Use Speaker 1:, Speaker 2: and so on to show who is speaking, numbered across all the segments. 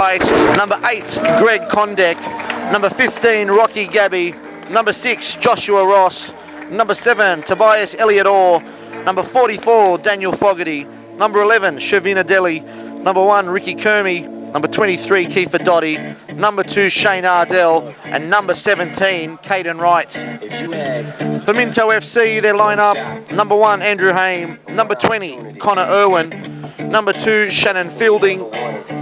Speaker 1: right. Number 8, Greg Kondek. Number 15, Rocky Gabby. Number 6, Joshua Ross. Number 7, Tobias Elliott Orr. Number 44, Daniel Fogarty. Number 11, Shavina Deli. Number 1, Ricky Kermy. Number 23, Kiefer Dotty. Number 2, Shane Ardell. And number 17, Caden Wright. For Minto FC, their lineup: number 1, Andrew Haim. Number 20, Connor Irwin. Number 2, Shannon Fielding.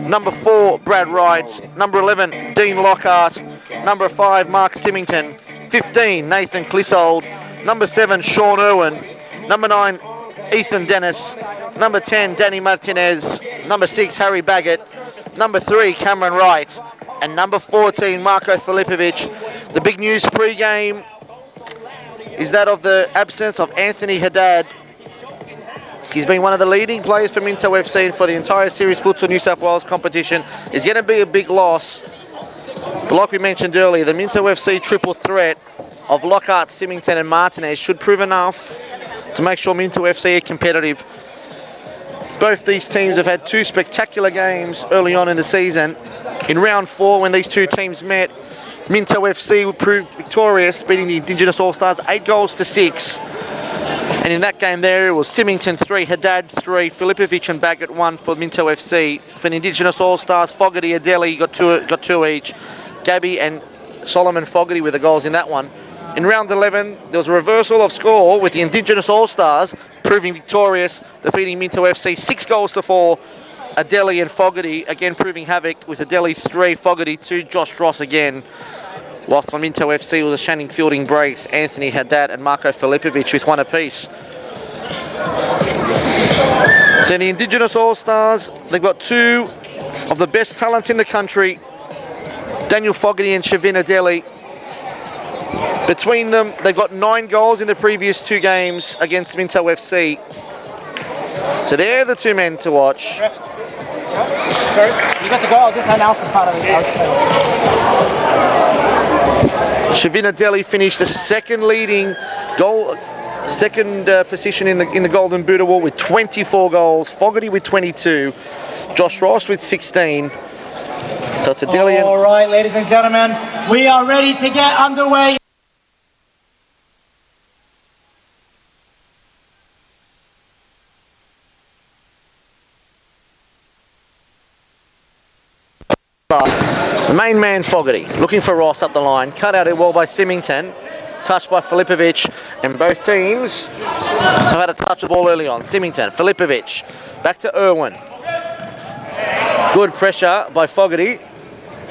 Speaker 1: Number 4, Brad Wright. Number 11, Dean Lockhart. Number 5, Mark Symington. 15, Nathan Clissold. Number 7, Sean Irwin. Number 9, Ethan Dennis. Number 10, Danny Martinez. Number 6, Harry Baggett. Number 3, Cameron Wright. And number 14, Marko Filipovic. The big news pre-game is that of the absence of Anthony Haddad. He's been one of the leading players for Minto FC and for the entire Series Futsal New South Wales competition. Is going to be a big loss. But like we mentioned earlier, the Minto FC triple threat of Lockhart, Symington and Martinez should prove enough to make sure Minto FC are competitive. Both these teams have had 2 spectacular games early on in the season. In round 4, when these 2 teams met, Minto FC proved victorious, beating the Indigenous Allstars 8-6. And in that game there, it was Symington 3, Haddad 3, Filipovic and Baggett 1 for Minto FC. For the Indigenous All-Stars, Fogarty, Adeli got two each. Gabby and Solomon Fogarty with the goals in that one. In round 11, there was a reversal of score with the Indigenous All-Stars proving victorious, defeating Minto FC 6-4. Adeli and Fogarty again proving havoc with Adeli 3, Fogarty 2, Josh Ross again. Whilst for Minto FC was a Shannon Fielding brace, Anthony Haddad and Marko Filipovic with 1 apiece. So in the Indigenous All-Stars, they've got 2 of the best talents in the country, Daniel Fogarty and Shavina Deli. Between them, they've got 9 goals in the previous 2 games against Minto FC. So they're the 2 men to watch.
Speaker 2: You got the goal, just announce the start of the
Speaker 1: Shavina Deli finished the second position in the Golden Boot Award with 24 goals. Fogarty with 22. Josh Ross with 16. So it's a Deli.
Speaker 2: All right, ladies and gentlemen, we are ready to get underway.
Speaker 1: The main man, Fogarty, looking for Ross up the line. Cut out it well by Symington. Touched by Filipovic. And both teams have had a touch of the ball early on. Symington, Filipovic. Back to Irwin. Good pressure by Fogarty.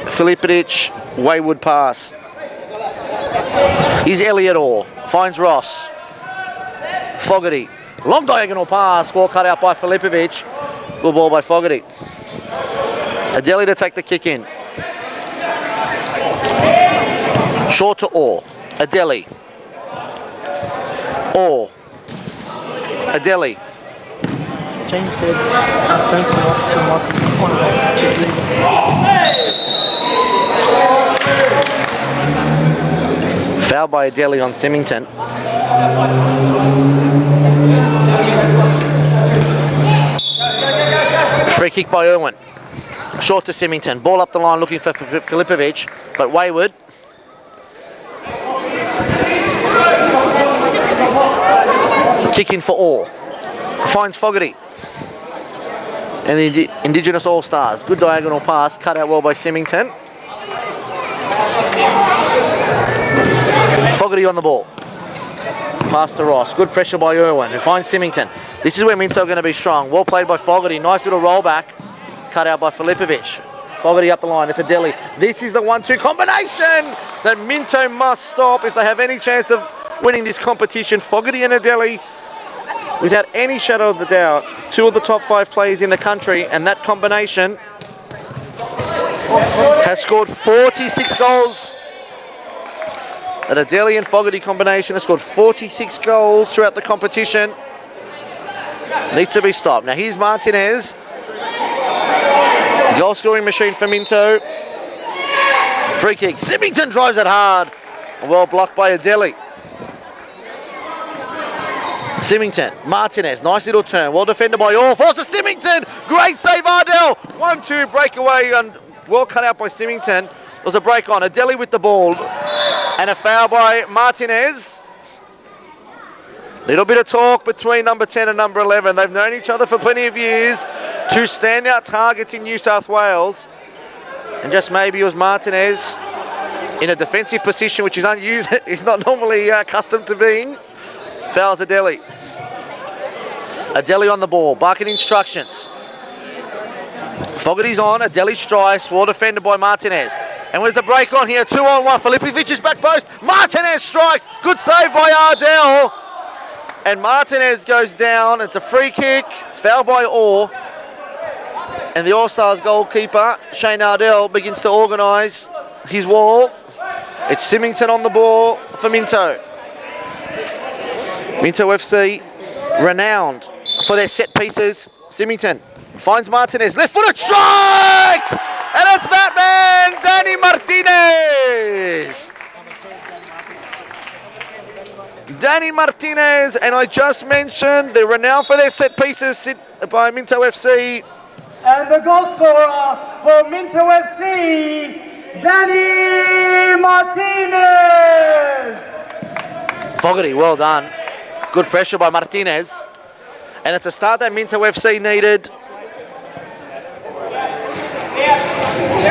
Speaker 1: Filipovic, wayward pass. Here's Elliott Orr. Finds Ross. Fogarty. Long diagonal pass. Ball cut out by Filipovic. Good ball by Fogarty. Adeli to take the kick in. Short to Orr. Adeli. Orr. Adeli.
Speaker 2: James said, don't turn off the microphone. Just leave it.
Speaker 1: Foul by Adeli on Symington. Free kick by Irwin. Short to Symington. Ball up the line looking for Filipovic, but wayward. Kick in for Orr. Finds Fogarty. And the Indigenous All-Stars. Good diagonal pass. Cut out well by Symington. Fogarty on the ball. Pass to Ross. Good pressure by Irwin, who finds Symington. This is where Minto are going to be strong. Well played by Fogarty. Nice little rollback. Cut out by Filipovic. Fogarty up the line. It's Adeli. This is the 1-2 combination that Minto must stop if they have any chance of winning this competition. Fogarty and Adeli, without any shadow of the doubt, 2 of the top 5 players in the country, and that combination has scored 46 goals. That Adeli and Fogarty combination has scored 46 goals throughout the competition. Needs to be stopped. Now here's Martinez. The goal scoring machine for Minto. Free kick. Symington drives it hard. Well blocked by Adeli. Symington, Martinez, nice little turn. Well defended by Orr. Forces Symington. Great save, Ardell. 1-2 breakaway and well cut out by Symington. There was a break on. Adeli with the ball. And a foul by Martinez. Little bit of talk between number 10 and number 11. They've known each other for plenty of years. Two standout targets in New South Wales. And just maybe it was Martinez in a defensive position, which is unused. He's not normally accustomed to being. Fouls Adeli. Adeli on the ball, barking instructions. Fogarty's on, Adeli strikes, well defended by Martinez. And there's a break on here, 2-on-1. Filipovic is back post. Martinez strikes, good save by Ardell. And Martinez goes down, it's a free kick, foul by Orr. And the Allstars goalkeeper, Shane Ardell, begins to organise his wall. It's Symington on the ball for Minto. Minto FC, renowned for their set pieces. Symington finds Martinez, left-footed strike! And it's that man, Danny Martinez! Danny Martinez, and I just mentioned they're renowned for their set pieces by Minto FC.
Speaker 3: And the goal scorer for Minto FC, Danny Martinez!
Speaker 1: Fogarty, well done. Good pressure by Martinez. And it's a start that Minto FC needed.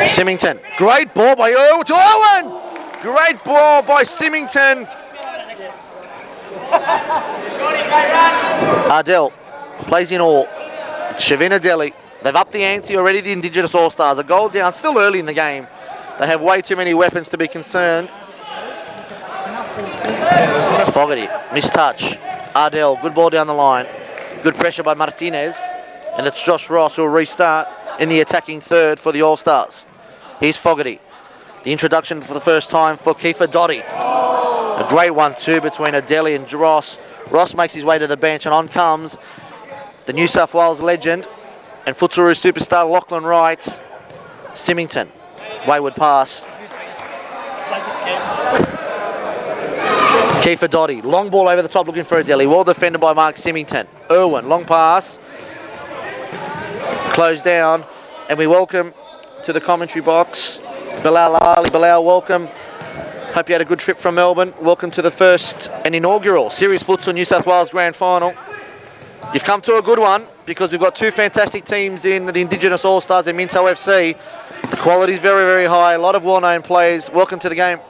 Speaker 1: Symington, great ball by Owen! Great ball by Symington. Ardell plays in all. Shavina Delhi. They've upped the ante already, the Indigenous All-Stars. A goal down, still early in the game. They have way too many weapons to be concerned. Fogarty, mistouch. Ardell, good ball down the line. Good pressure by Martinez. And it's Josh Ross who will restart in the attacking third for the All-Stars. Here's Fogarty. The introduction for the first time for Kiefer Dotti. A great 1-2 between Adeli and Ross. Ross makes his way to the bench, and on comes the New South Wales legend and Futsal superstar Lachlan Wright. Symington, wayward pass. Kiefer Dotti, long ball over the top looking for Adeli. Well defended by Mark Symington. Irwin, long pass. Closed down, and we welcome to the commentary box Bilal Ali. Bilal, welcome. Hope you had a good trip from Melbourne. Welcome to the first and inaugural Series Futsal New South Wales Grand Final. You've come to a good one because we've got two fantastic teams in the Indigenous All-Stars and Minto FC. The quality is very, very high. A lot of well-known players. Welcome to the game.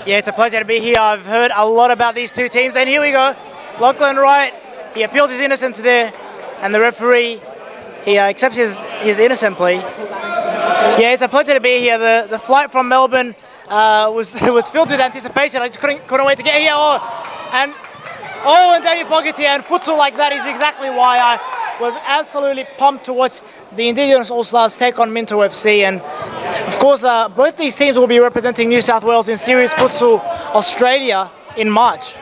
Speaker 2: Yeah, it's a pleasure to be here. I've heard a lot about these two teams, and here we go. Lachlan Wright, he appeals his innocence there, and the referee, he accepts his innocent plea. Yeah, it's a pleasure to be here. The flight from Melbourne was filled with anticipation. I just couldn't wait to get here. And Danny Fogarty and futsal like that is exactly why I was absolutely pumped to watch the Indigenous All-Stars take on Minto FC. And of course, both these teams will be representing New South Wales in Series Futsal Australia in March.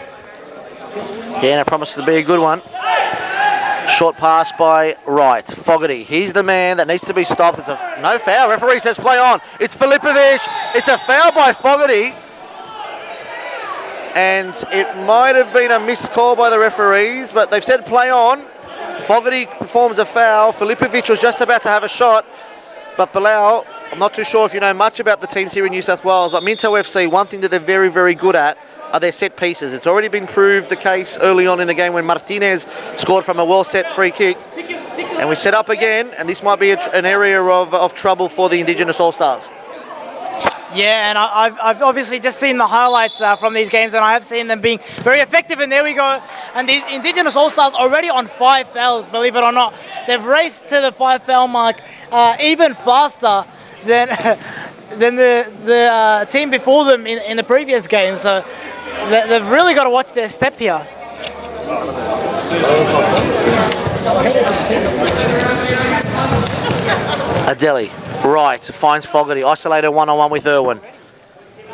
Speaker 1: Yeah, and it promises to be a good one. Short pass by Wright. Fogarty, he's the man that needs to be stopped. It's no foul. Referee says play on. It's Filipovic. It's a foul by Fogarty. And it might have been a missed call by the referees, but they've said play on. Fogarty performs a foul. Filipovic was just about to have a shot. But Bilal, I'm not too sure if you know much about the teams here in New South Wales, but Minto FC, one thing that they're very, very good at are their set pieces. It's already been proved the case early on in the game when Martinez scored from a well-set free kick. And we set up again, and this might be an area of trouble for the Indigenous All-Stars.
Speaker 2: Yeah, and I've obviously just seen the highlights from these games, and I have seen them being very effective, and there we go. And the Indigenous All-Stars already on 5 fouls, believe it or not. They've raced to the 5 foul mark even faster than the team before them in the previous game. So they've really got to watch their step here.
Speaker 1: Adeli, right, finds Fogarty, isolated one-on-one with Irwin.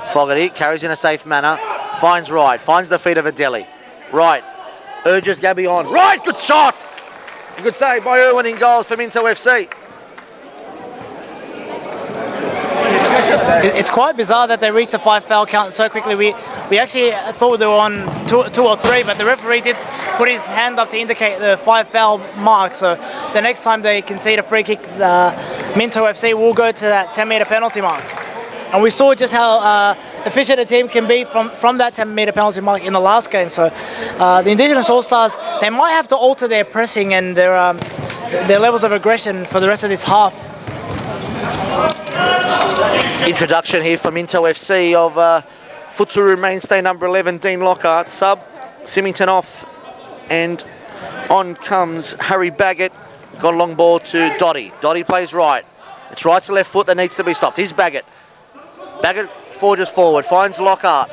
Speaker 1: Fogarty carries in a safe manner, finds Wright, finds the feet of Adeli. Wright, urges Gabby on. Right, good shot! Good save by Irwin in goals for Minto FC.
Speaker 2: It's quite bizarre that they reached the 5 foul count so quickly. We actually thought they were on 2 or 3, but the referee did put his hand up to indicate the 5 foul mark. So the next time they concede a free kick, Minto FC will go to that 10-metre penalty mark. And we saw just how efficient a team can be from that 10-metre penalty mark in the last game. So the Indigenous All-Stars, they might have to alter their pressing and their levels of aggression for the rest of this half.
Speaker 1: Introduction here for Minto FC of Futsal mainstay number 11, Dean Lockhart, sub, Symington off, and on comes Harry Baggett. Got a long ball to Dotty. Dotty plays right. It's right to left foot that needs to be stopped. Here's Baggett. Baggett forges forward, finds Lockhart.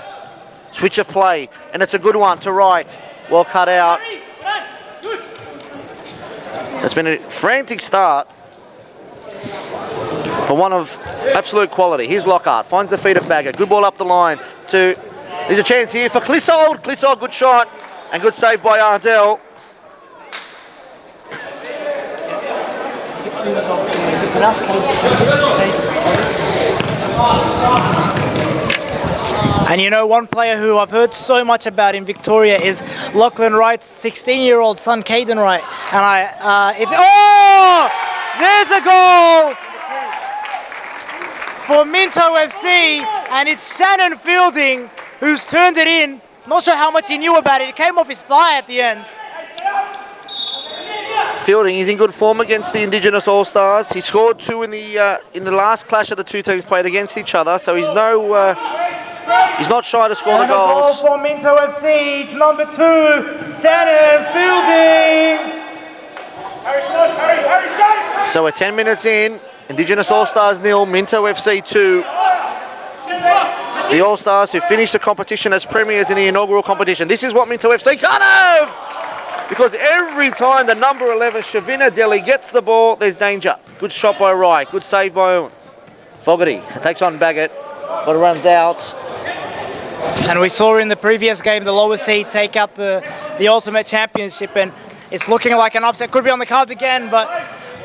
Speaker 1: Switch of play, and it's a good one to right. Well cut out. It's been a frantic start, but one of absolute quality. Here's Lockhart, finds the feet of Baggett. Good ball up the line to... There's a chance here for Clissold. Clissold, good shot, and good save by Ardell.
Speaker 2: And you know, one player who I've heard so much about in Victoria is Lachlan Wright's 16-year-old son, Caden Wright. And there's a goal for Minto FC, and it's Shannon Fielding who's turned it in. Not sure how much he knew about it. It came off his thigh at the end.
Speaker 1: Fielding is in good form against the Indigenous All-Stars. He scored 2 in the last clash of the two teams played against each other, so he's not shy to score the goals.
Speaker 3: Goal for Minto FC, it's number 2, Shannon Fielding.
Speaker 1: So we're 10 minutes in, Indigenous All-Stars 0, Minto FC 2. The All-Stars who finished the competition as premiers in the inaugural competition. This is what Minto FC can't have! Because every time the number 11, Shavina Delhi, gets the ball, there's danger. Good shot by Wright, good save by Fogarty. Takes on Baggett, but runs out.
Speaker 2: And we saw in the previous game the lower seed take out the Ultimate Championship, and it's looking like an upset. Could be on the cards again, but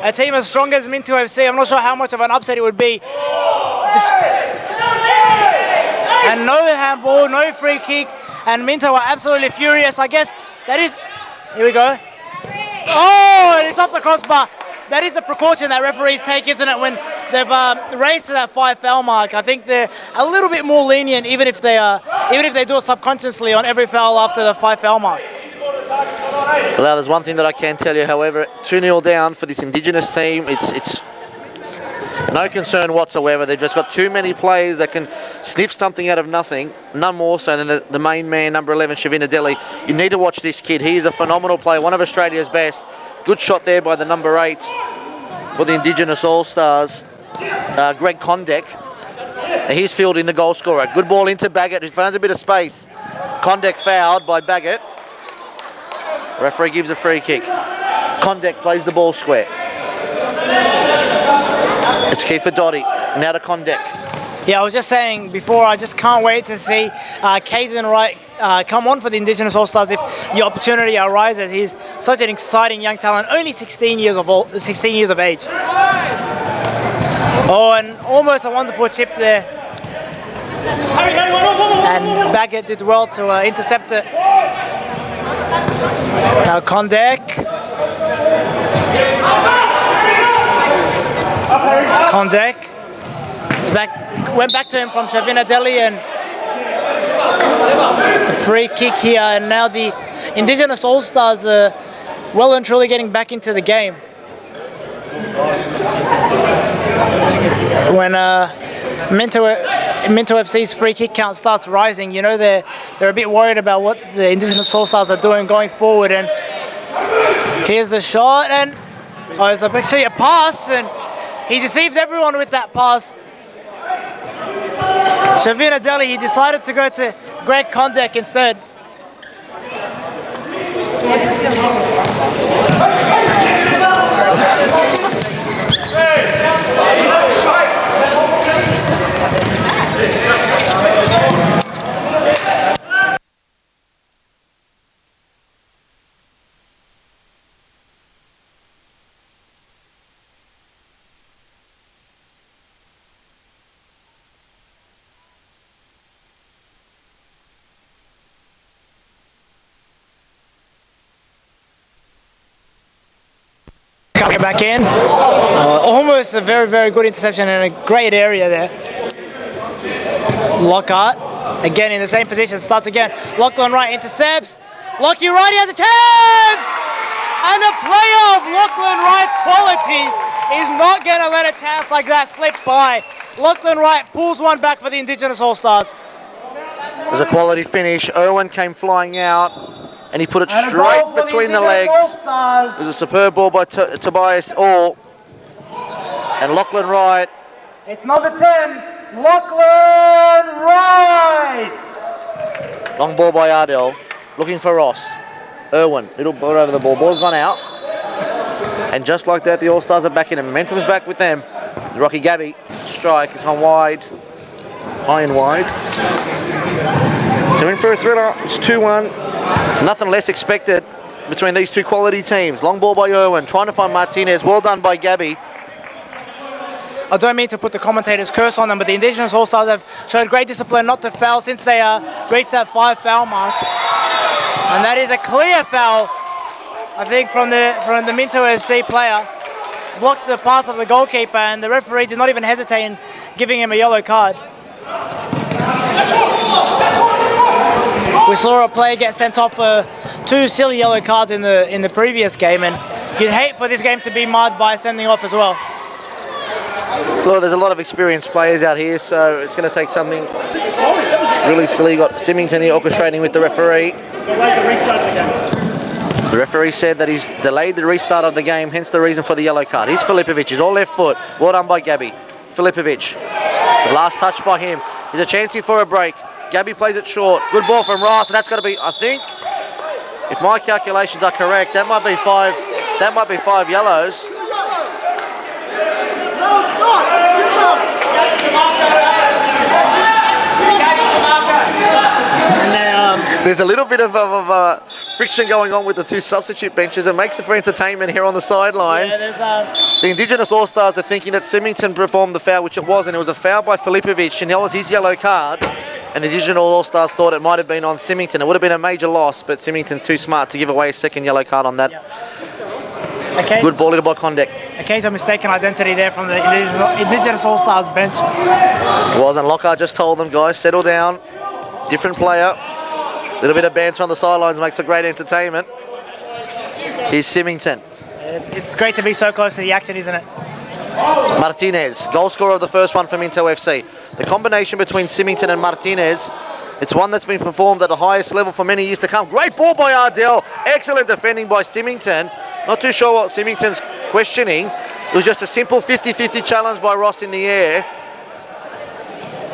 Speaker 2: a team as strong as Minto FC, I'm not sure how much of an upset it would be. And no handball, no free kick, and Minto are absolutely furious. I guess that is... Here we go. Oh, and it's off the crossbar. That is a precaution that referees take, isn't it, when they've raised to that 5 foul mark. I think they're a little bit more lenient, even if they do it subconsciously on every foul after the 5 foul mark.
Speaker 1: Well, there's one thing that I can tell you, however, 2-0 down for this Indigenous team. It's no concern whatsoever. They've just got too many players that can sniff something out of nothing. None more so than the main man, number 11, Shavina Delhi. You need to watch this kid. He is a phenomenal player, one of Australia's best. Good shot there by the number 8 for the Indigenous All-Stars, Greg Condek. He's fielding the goal scorer. Good ball into Baggett, who finds a bit of space. Condek fouled by Baggett. Referee gives a free kick. Condek plays the ball square. It's key for Dotty. Now to Condek.
Speaker 2: Yeah, I was just saying before, I just can't wait to see Caden Wright come on for the Indigenous All-Stars if the opportunity arises. He's such an exciting young talent, only 16 years of age. Oh, and almost a wonderful chip there. And Baggett did well to intercept it. Now Condek. Condek. Went back to him from Shavina Delhi, and a free kick here, and now the Indigenous All-Stars are well and truly getting back into the game. When Minto FC's free kick count starts rising, you know they're a bit worried about what the Indigenous All-Stars are doing going forward, and here's the shot, and it's actually a pass, and he deceived everyone with that pass. Shavina Delhi, he decided to go to Greg Condek instead. Coming back in. Almost a very, very good interception in a great area there. Lockhart, again in the same position, starts again. Lachlan Wright intercepts. Lockie Wright has a chance! And a player of Lachlan Wright's quality is not going to let a chance like that slip by. Lachlan Wright pulls one back for the Indigenous All-Stars.
Speaker 1: There's a quality finish. Irwin came flying out and he put it straight between the legs. It was a superb ball by Tobias Orr. And Lachlan Wright.
Speaker 3: It's number 10, Lachlan Wright.
Speaker 1: Long ball by Ardell. Looking for Ross. Irwin, little ball over the ball. Ball's gone out. And just like that, the All-Stars are back in. And momentum's back with them. Rocky Gabby, strike, is on wide. High and wide. So in for a thriller, it's 2-1. Nothing less expected between these two quality teams. Long ball by Irwin, trying to find Martinez. Well done by Gabby.
Speaker 2: I don't mean to put the commentator's curse on them, but the Indigenous All-Stars have showed great discipline not to foul since they reached that 5 foul mark. And that is a clear foul, I think, from the Minto FC player. Blocked the pass of the goalkeeper, and the referee did not even hesitate in giving him a yellow card. We saw a player get sent off for 2 silly yellow cards in the previous game, and you'd hate for this game to be marred by sending off as well.
Speaker 1: Look, there's a lot of experienced players out here, so it's going to take something really silly. You've got Symington here orchestrating with the referee. The referee said that he's delayed the restart of the game, hence the reason for the yellow card. Here's Filipovic, he's all left foot. Well done by Gabby. Filipovic, the last touch by him. There's a chance here for a break. Gabby plays it short. Good ball from Ross, and that's got to be, I think, if my calculations are correct, that might be 5 yellows. There's a little bit of friction going on with the two substitute benches. It makes it for entertainment here on the sidelines.
Speaker 2: Yeah,
Speaker 1: the Indigenous All-Stars are thinking that Symington performed the foul, which it was, and it was a foul by Filipovic, and that was his yellow card. And the Indigenous All-Stars thought it might have been on Symington. It would have been a major loss, but Symington too smart to give away a second yellow card on that.
Speaker 2: Okay.
Speaker 1: Good ball by Condek.
Speaker 2: A case of mistaken identity there from the Indigenous All-Stars bench.
Speaker 1: It wasn't. Lockhart just told them, guys, settle down. Different player. A little bit of banter on the sidelines makes for great entertainment. Here's Symington.
Speaker 2: It's great to be so close to the action, isn't it?
Speaker 1: Martinez, goal scorer of the first one for Minto FC. The combination between Symington and Martinez, it's one that's been performed at the highest level for many years to come. Great ball by Ardell. Excellent defending by Symington. Not too sure what Symington's questioning. It was just a simple 50-50 challenge by Ross in the air.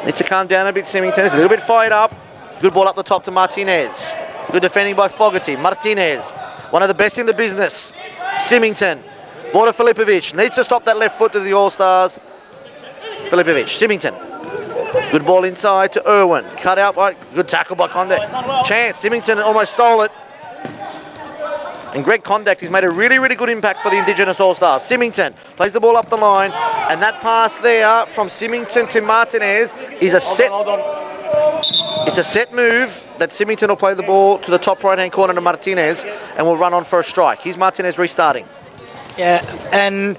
Speaker 1: Needs to calm down a bit, Symington. It's a little bit fired up. Good ball up the top to Martinez. Good defending by Fogarty. Martinez, one of the best in the business. Symington. Ball to Filipovic. Needs to stop that left foot to the All-Stars. Filipovic. Symington. Good ball inside to Irwin. Cut out by... Good tackle by Condek. Chance. Symington almost stole it. And Greg Condek has made a really, really good impact for the Indigenous All-Stars. Symington plays the ball up the line. And that pass there from Symington to Martinez is a set... It's a set move that Symington will play the ball to the top right-hand corner to Martinez and will run on for a strike. Here's Martinez restarting.
Speaker 2: Yeah, and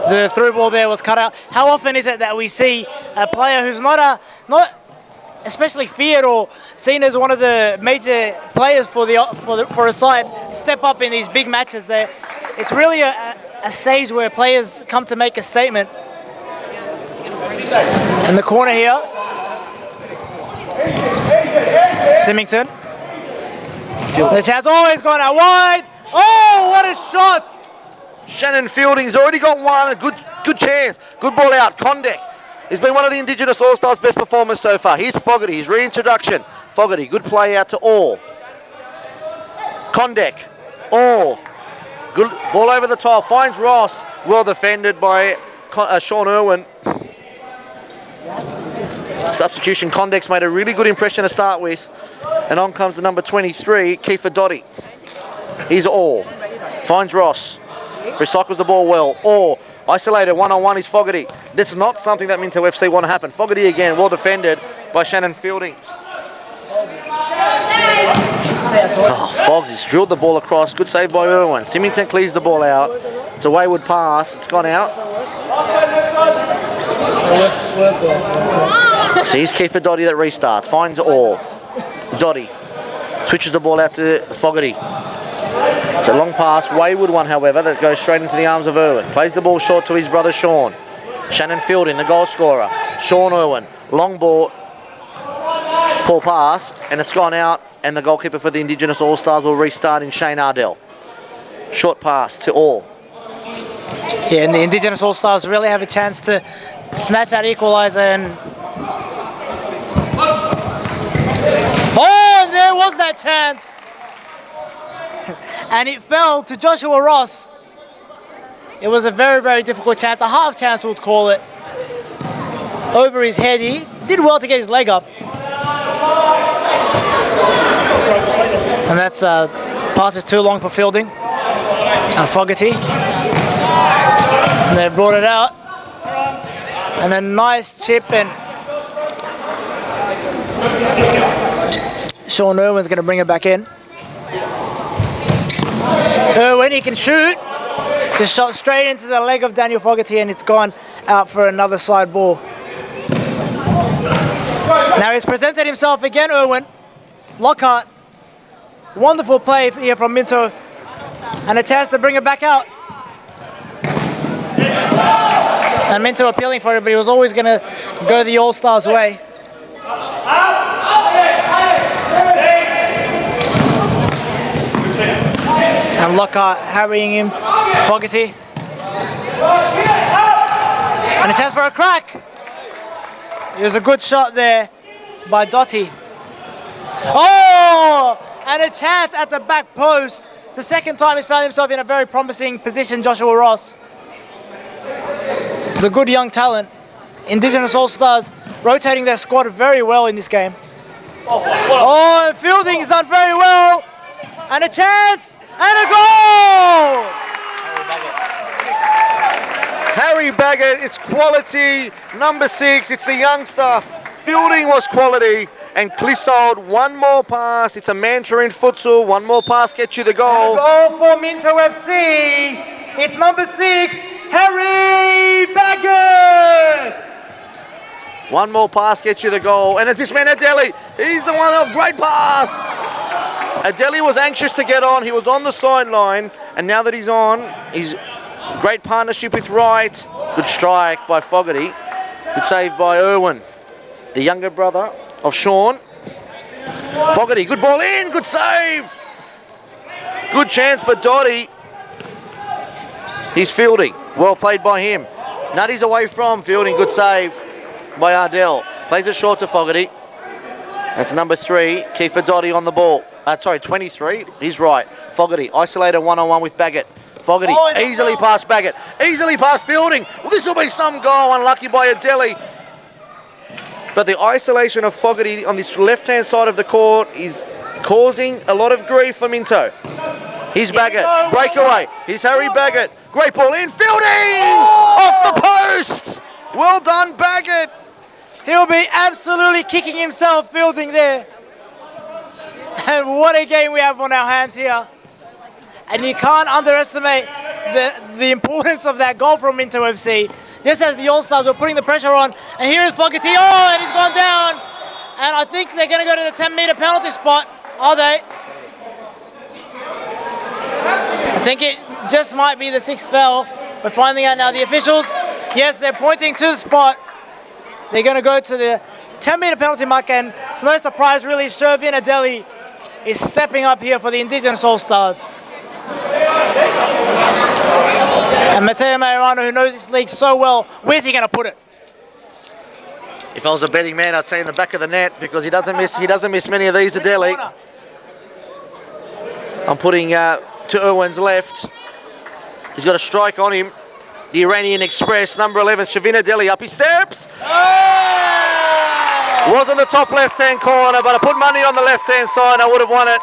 Speaker 2: the through ball there was cut out. How often is it that we see a player who's not especially feared or seen as one of the major players for a side step up in these big matches? There, it's really a stage where players come to make a statement. In the corner here. Symington. The chance always gone out wide. Oh, what a shot!
Speaker 1: Shannon Fielding's already got one. A good chance. Good ball out. Condek. He's been one of the Indigenous All-Stars' best performers so far. Here's Fogarty. His reintroduction. Fogarty. Good play out to Orr. Condek. Orr. Good ball over the top. Finds Ross. Well defended by Sean Irwin. Substitution. Condek's made a really good impression to start with. And on comes the number 23, Kiefer Dotty. Here's Orr. Finds Ross. Recycles the ball well. Orr. Isolated one-on-one is Fogarty. That's not something that Minto FC want to happen. Fogarty again, well defended by Shannon Fielding. Oh, Foggs has drilled the ball across. Good save by Irwin. Symington clears the ball out. It's a wayward pass. It's gone out. So here's Kiefer Dotty that restarts. Finds Orr. Dotty switches the ball out to Fogarty. It's a long pass, wayward one, however, that goes straight into the arms of Irwin. Plays the ball short to his brother Sean. Shannon Fielding, the goal scorer. Sean Irwin, long ball, poor pass, and it's gone out. And the goalkeeper for the Indigenous All-Stars will restart in Shane Ardell. Short pass to Orr.
Speaker 2: Yeah, and the Indigenous All-Stars really have a chance to snatch that equaliser and... Oh, there was that chance! And it fell to Joshua Ross. It was a very, very difficult chance, a half chance we'd call it. Over his head, he did well to get his leg up. And that's pass is too long for Fielding. And Fogarty. And they brought it out. And a nice chip, and Sean Irwin's going to bring it back in. Irwin, he can shoot. Just shot straight into the leg of Daniel Fogarty, and it's gone out for another side ball. Now he's presented himself again, Irwin. Lockhart. Wonderful play here from Minto. And a chance to bring it back out. And Minto appealing for it, but he was always going to go the All-Stars way. And Lockhart harrying him. Fogarty. And a chance for a crack. It was a good shot there by Dotty. Oh! And a chance at the back post. The second time he's found himself in a very promising position, Joshua Ross. He's a good young talent. Indigenous All-Stars rotating their squad very well in this game. Oh, and Fielding's done very well. And a chance, and a goal!
Speaker 1: Harry Baggett, it's quality. Number 6, it's the youngster. Fielding was quality. And Clissold, one more pass. It's a mantra in futsal. One more pass gets you the goal.
Speaker 3: Goal for Minto FC. It's number 6, Harry Baggett.
Speaker 1: One more pass gets you the goal. And it's this man, Adeli. He's the one of great pass. Adeli was anxious to get on. He was on the sideline. And now that he's on, he's great partnership with Wright. Good strike by Fogarty. Good save by Irwin, the younger brother of Sean. Fogarty, good ball in, good save. Good chance for Dotty. He's Fielding, well played by him. Nutty's away from Fielding, good save by Ardell. Plays it short to Fogarty. That's number 3, Kiefer Dotty on the ball. 23, he's right. Fogarty, isolated one-on-one with Baggett. Fogarty, easily past Baggett, easily past Fielding. Well, this will be some goal, unlucky by Adeli. But the isolation of Fogarty on this left-hand side of the court is causing a lot of grief for Minto. Here's Baggett, breakaway. Here's Harry Baggett. Great ball in, Fielding! Off the post! Well done, Baggett.
Speaker 2: He'll be absolutely kicking himself, Fielding there. And what a game we have on our hands here. And you can't underestimate the importance of that goal from Minto FC. Just as the All-Stars were putting the pressure on. And here is Fogarty. Oh, and he's gone down. And I think they're going to go to the 10-metre penalty spot. Are they? I think it just might be the 6th foul. We're finding out now. The officials, yes, they're pointing to the spot. They're going to go to the 10-metre penalty mark. And it's no surprise, really, Shervin Adeli is stepping up here for the Indigenous All-Stars. And Matteo Majorano, who knows this league so well, where's he going to put it?
Speaker 1: If I was a betting man, I'd say in the back of the net, because he doesn't miss many of these, Adeli. I'm putting to Irwin's left. He's got a strike on him. The Iranian Express, number 11, Shavin Adeli, up his steps. Was on the top left-hand corner, but I put money on the left-hand side. I would have won it.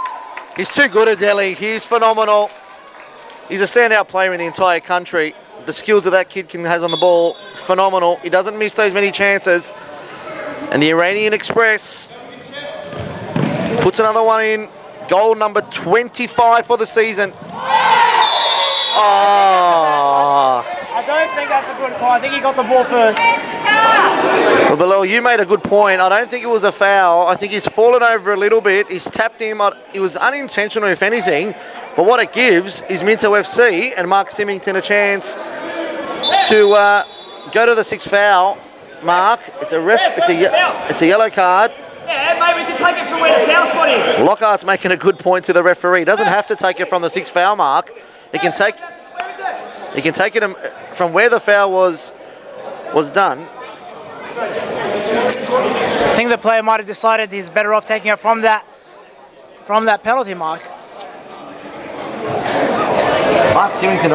Speaker 1: He's too good, Adeli. He's phenomenal. He's a standout player in the entire country. The skills that that kid has on the ball, phenomenal. He doesn't miss those many chances. And the Iranian Express puts another one in. Goal number 25 for the season. Oh.
Speaker 2: I don't think that's a good call. I think he got the ball first.
Speaker 1: Well, Bilal, you made a good point. I don't think it was a foul. I think he's fallen over a little bit. He's tapped him. It was unintentional, if anything. But what it gives is Minto FC and Mark Symington a chance to go to the sixth foul. Mark, it's a yellow card.
Speaker 3: Yeah, maybe we can take it from where the foul spot is.
Speaker 1: Lockhart's making a good point to the referee. He doesn't have to take it from the sixth foul mark. He can take it from where the foul was done.
Speaker 2: I think the player might have decided he's better off taking it from that penalty mark.
Speaker 1: Mark Symington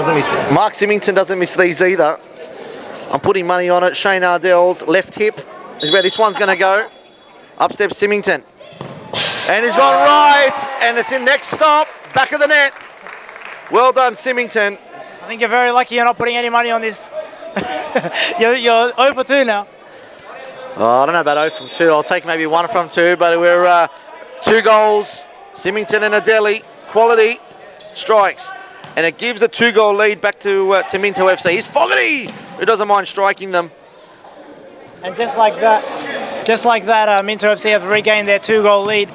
Speaker 1: doesn't miss these either. I'm putting money on it. Shane Ardell's left hip is where this one's going to go. Up steps Symington. And he's gone right. And it's in next stop. Back of the net. Well done, Symington.
Speaker 2: I think you're very lucky you're not putting any money on this. you're 0 for 2 now.
Speaker 1: Oh, I don't know about 0 from 2. I'll take maybe 1 from 2. But we're 2 goals. Symington and Adeli. Quality strikes. And it gives a 2-goal lead back to Minto FC. Here's Fogarty, who doesn't mind striking them.
Speaker 2: And just like that, Minto FC have regained their 2-goal lead.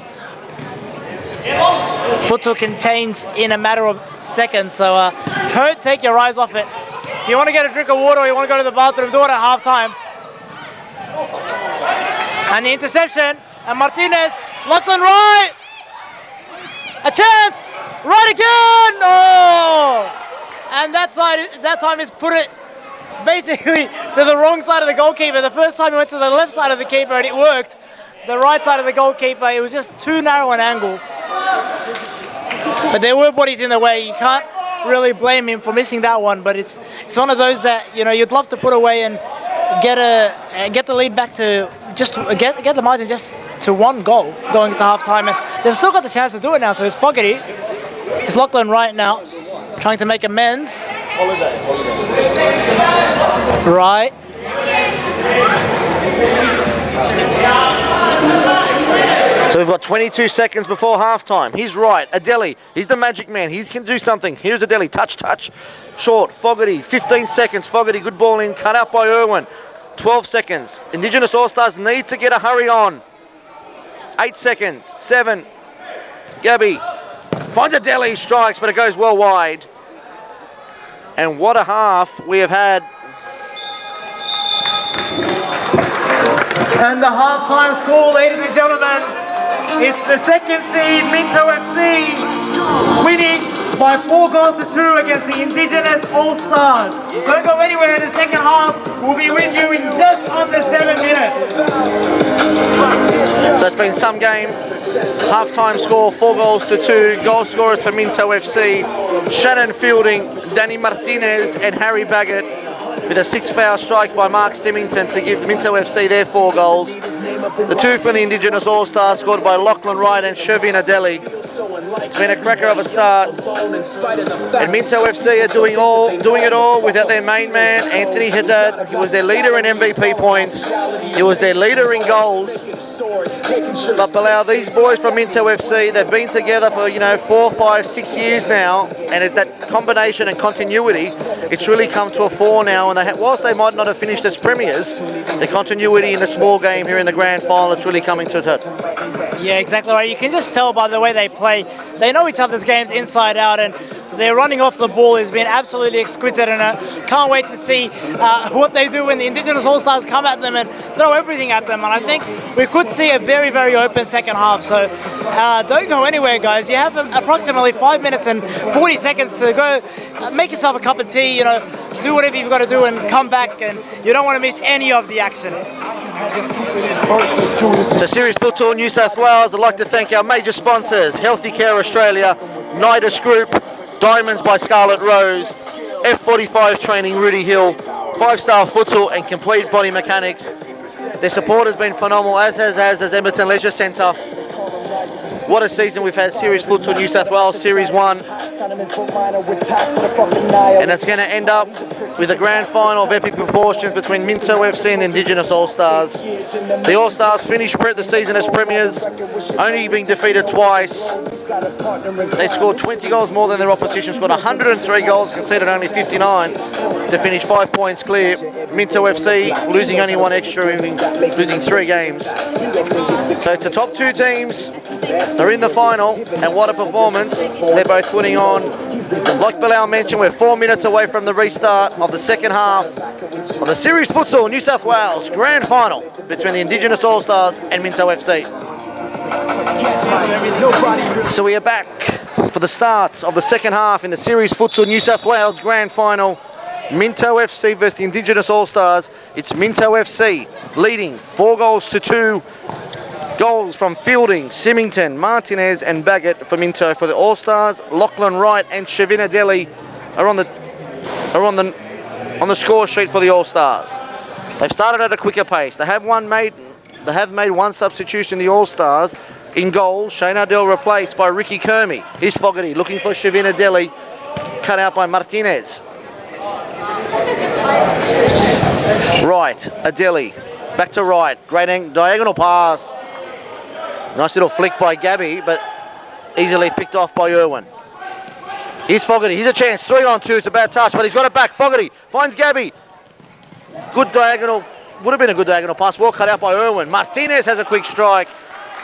Speaker 2: Futsal can change in a matter of seconds, so don't take your eyes off it. If you want to get a drink of water or you want to go to the bathroom, do it at half-time. And the interception, and Martinez, Lachlan right! A chance! Right again! Oh! And that time he's put it basically to the wrong side of the goalkeeper. The first time he went to the left side of the keeper and it worked. The right side of the goalkeeper, it was just too narrow an angle. But there were bodies in the way. You can't really blame him for missing that one. But it's one of those that you'd love to put away and get the lead back to just get the margin just to 1 goal going into half time. And they've still got the chance to do it now. So it's Fogarty. It's Lachlan right now, trying to make amends. Right.
Speaker 1: So we've got 22 seconds before halftime. He's right. Adeli, he's the magic man. He can do something. Here's Adeli. Touch. Short. Fogarty. 15 seconds. Fogarty, good ball in. Cut out by Irwin. 12 seconds. Indigenous Allstars need to get a hurry on. 8 seconds. 7. Gabby finds Adeli, strikes, but it goes well wide. And what a half we have had.
Speaker 3: And the halftime score, ladies and gentlemen, it's the second seed Minto FC winning by 4 goals to 2 against the Indigenous All-Stars. Don't go anywhere in the second half. We'll be with you in just under 7 minutes.
Speaker 1: So it's been some game. Half-time score, 4 goals to 2. Goal scorers for Minto FC, Shannon Fielding, Danny Martinez and Harry Baggett, with a 6th foul strike by Mark Symington to give Minto FC their 4 goals. The 2 from the Indigenous All-Stars scored by Lachlan Wright and Shervin Adeli. It's been a cracker of a start. And Minto FC are doing it all without their main man, Anthony Haddad. He was their leader in MVP points. He was their leader in goals. But Bilal, these boys from Minto FC, they've been together for 4, 5, 6 years now, and that combination and continuity, it's really come to a fore now. And whilst they might not have finished as premiers, the continuity in the small game here in the grand final, it's really coming to it.
Speaker 2: Yeah, exactly right. You can just tell by the way they play. They know each other's games inside out, and their running off the ball has been absolutely exquisite, and I can't wait to see what they do when the Indigenous All-Stars come at them and throw everything at them. And I think we could see a very, very open second half. So don't go anywhere, guys. You have approximately 5 minutes and 40 seconds to go. Make yourself a cup of tea, do whatever you've got to do and come back, and you don't want to miss any of the action.
Speaker 1: So Series Futsal New South Wales, I'd like to thank our major sponsors, Healthy Care Australia, Nidus Group, Diamonds by Scarlet Rose, F45 Training Rudy Hill, 5-Star Futsal and Complete Body Mechanics. Their support has been phenomenal, as has Edmonton Leisure Centre. What a season we've had. Series Futsal New South Wales, Series 1. And it's going to end up with a grand final of epic proportions between Minto FC and the Indigenous Allstars. The Allstars finished the season as premiers, only being defeated twice. They scored 20 goals more than their opposition, scored 103 goals, conceded only 59 to finish 5 points clear. Minto FC losing only one extra, losing 3 games. So it's the top 2 teams. They're in the final, and what a performance they're both putting on. Like Bilal mentioned, we're 4 minutes away from the restart of the second half of the Series Futsal New South Wales Grand Final between the Indigenous All-Stars and Minto FC. So we are back for the start of the second half in the Series Futsal New South Wales Grand Final. Minto FC versus the Indigenous All-Stars. It's Minto FC leading 4 goals to 2. Goals from Fielding, Symington, Martinez and Baggett for Minto. For the All-Stars, Lachlan Wright and Shavina Deli are on the score sheet for the All-Stars. They've started at a quicker pace. They have made one substitution, the All-Stars. In goal, Shane Ardell replaced by Ricky Kermy. Here's Fogarty looking for Shavina Deli, cut out by Martinez. Right, Adeli, back to right, great diagonal pass. Nice little flick by Gabby, but easily picked off by Irwin. Here's Fogarty, here's a chance, 3-on-2, it's a bad touch, but he's got it back. Fogarty finds Gabby. Good diagonal, would have been a good diagonal pass, well cut out by Irwin. Martinez has a quick strike,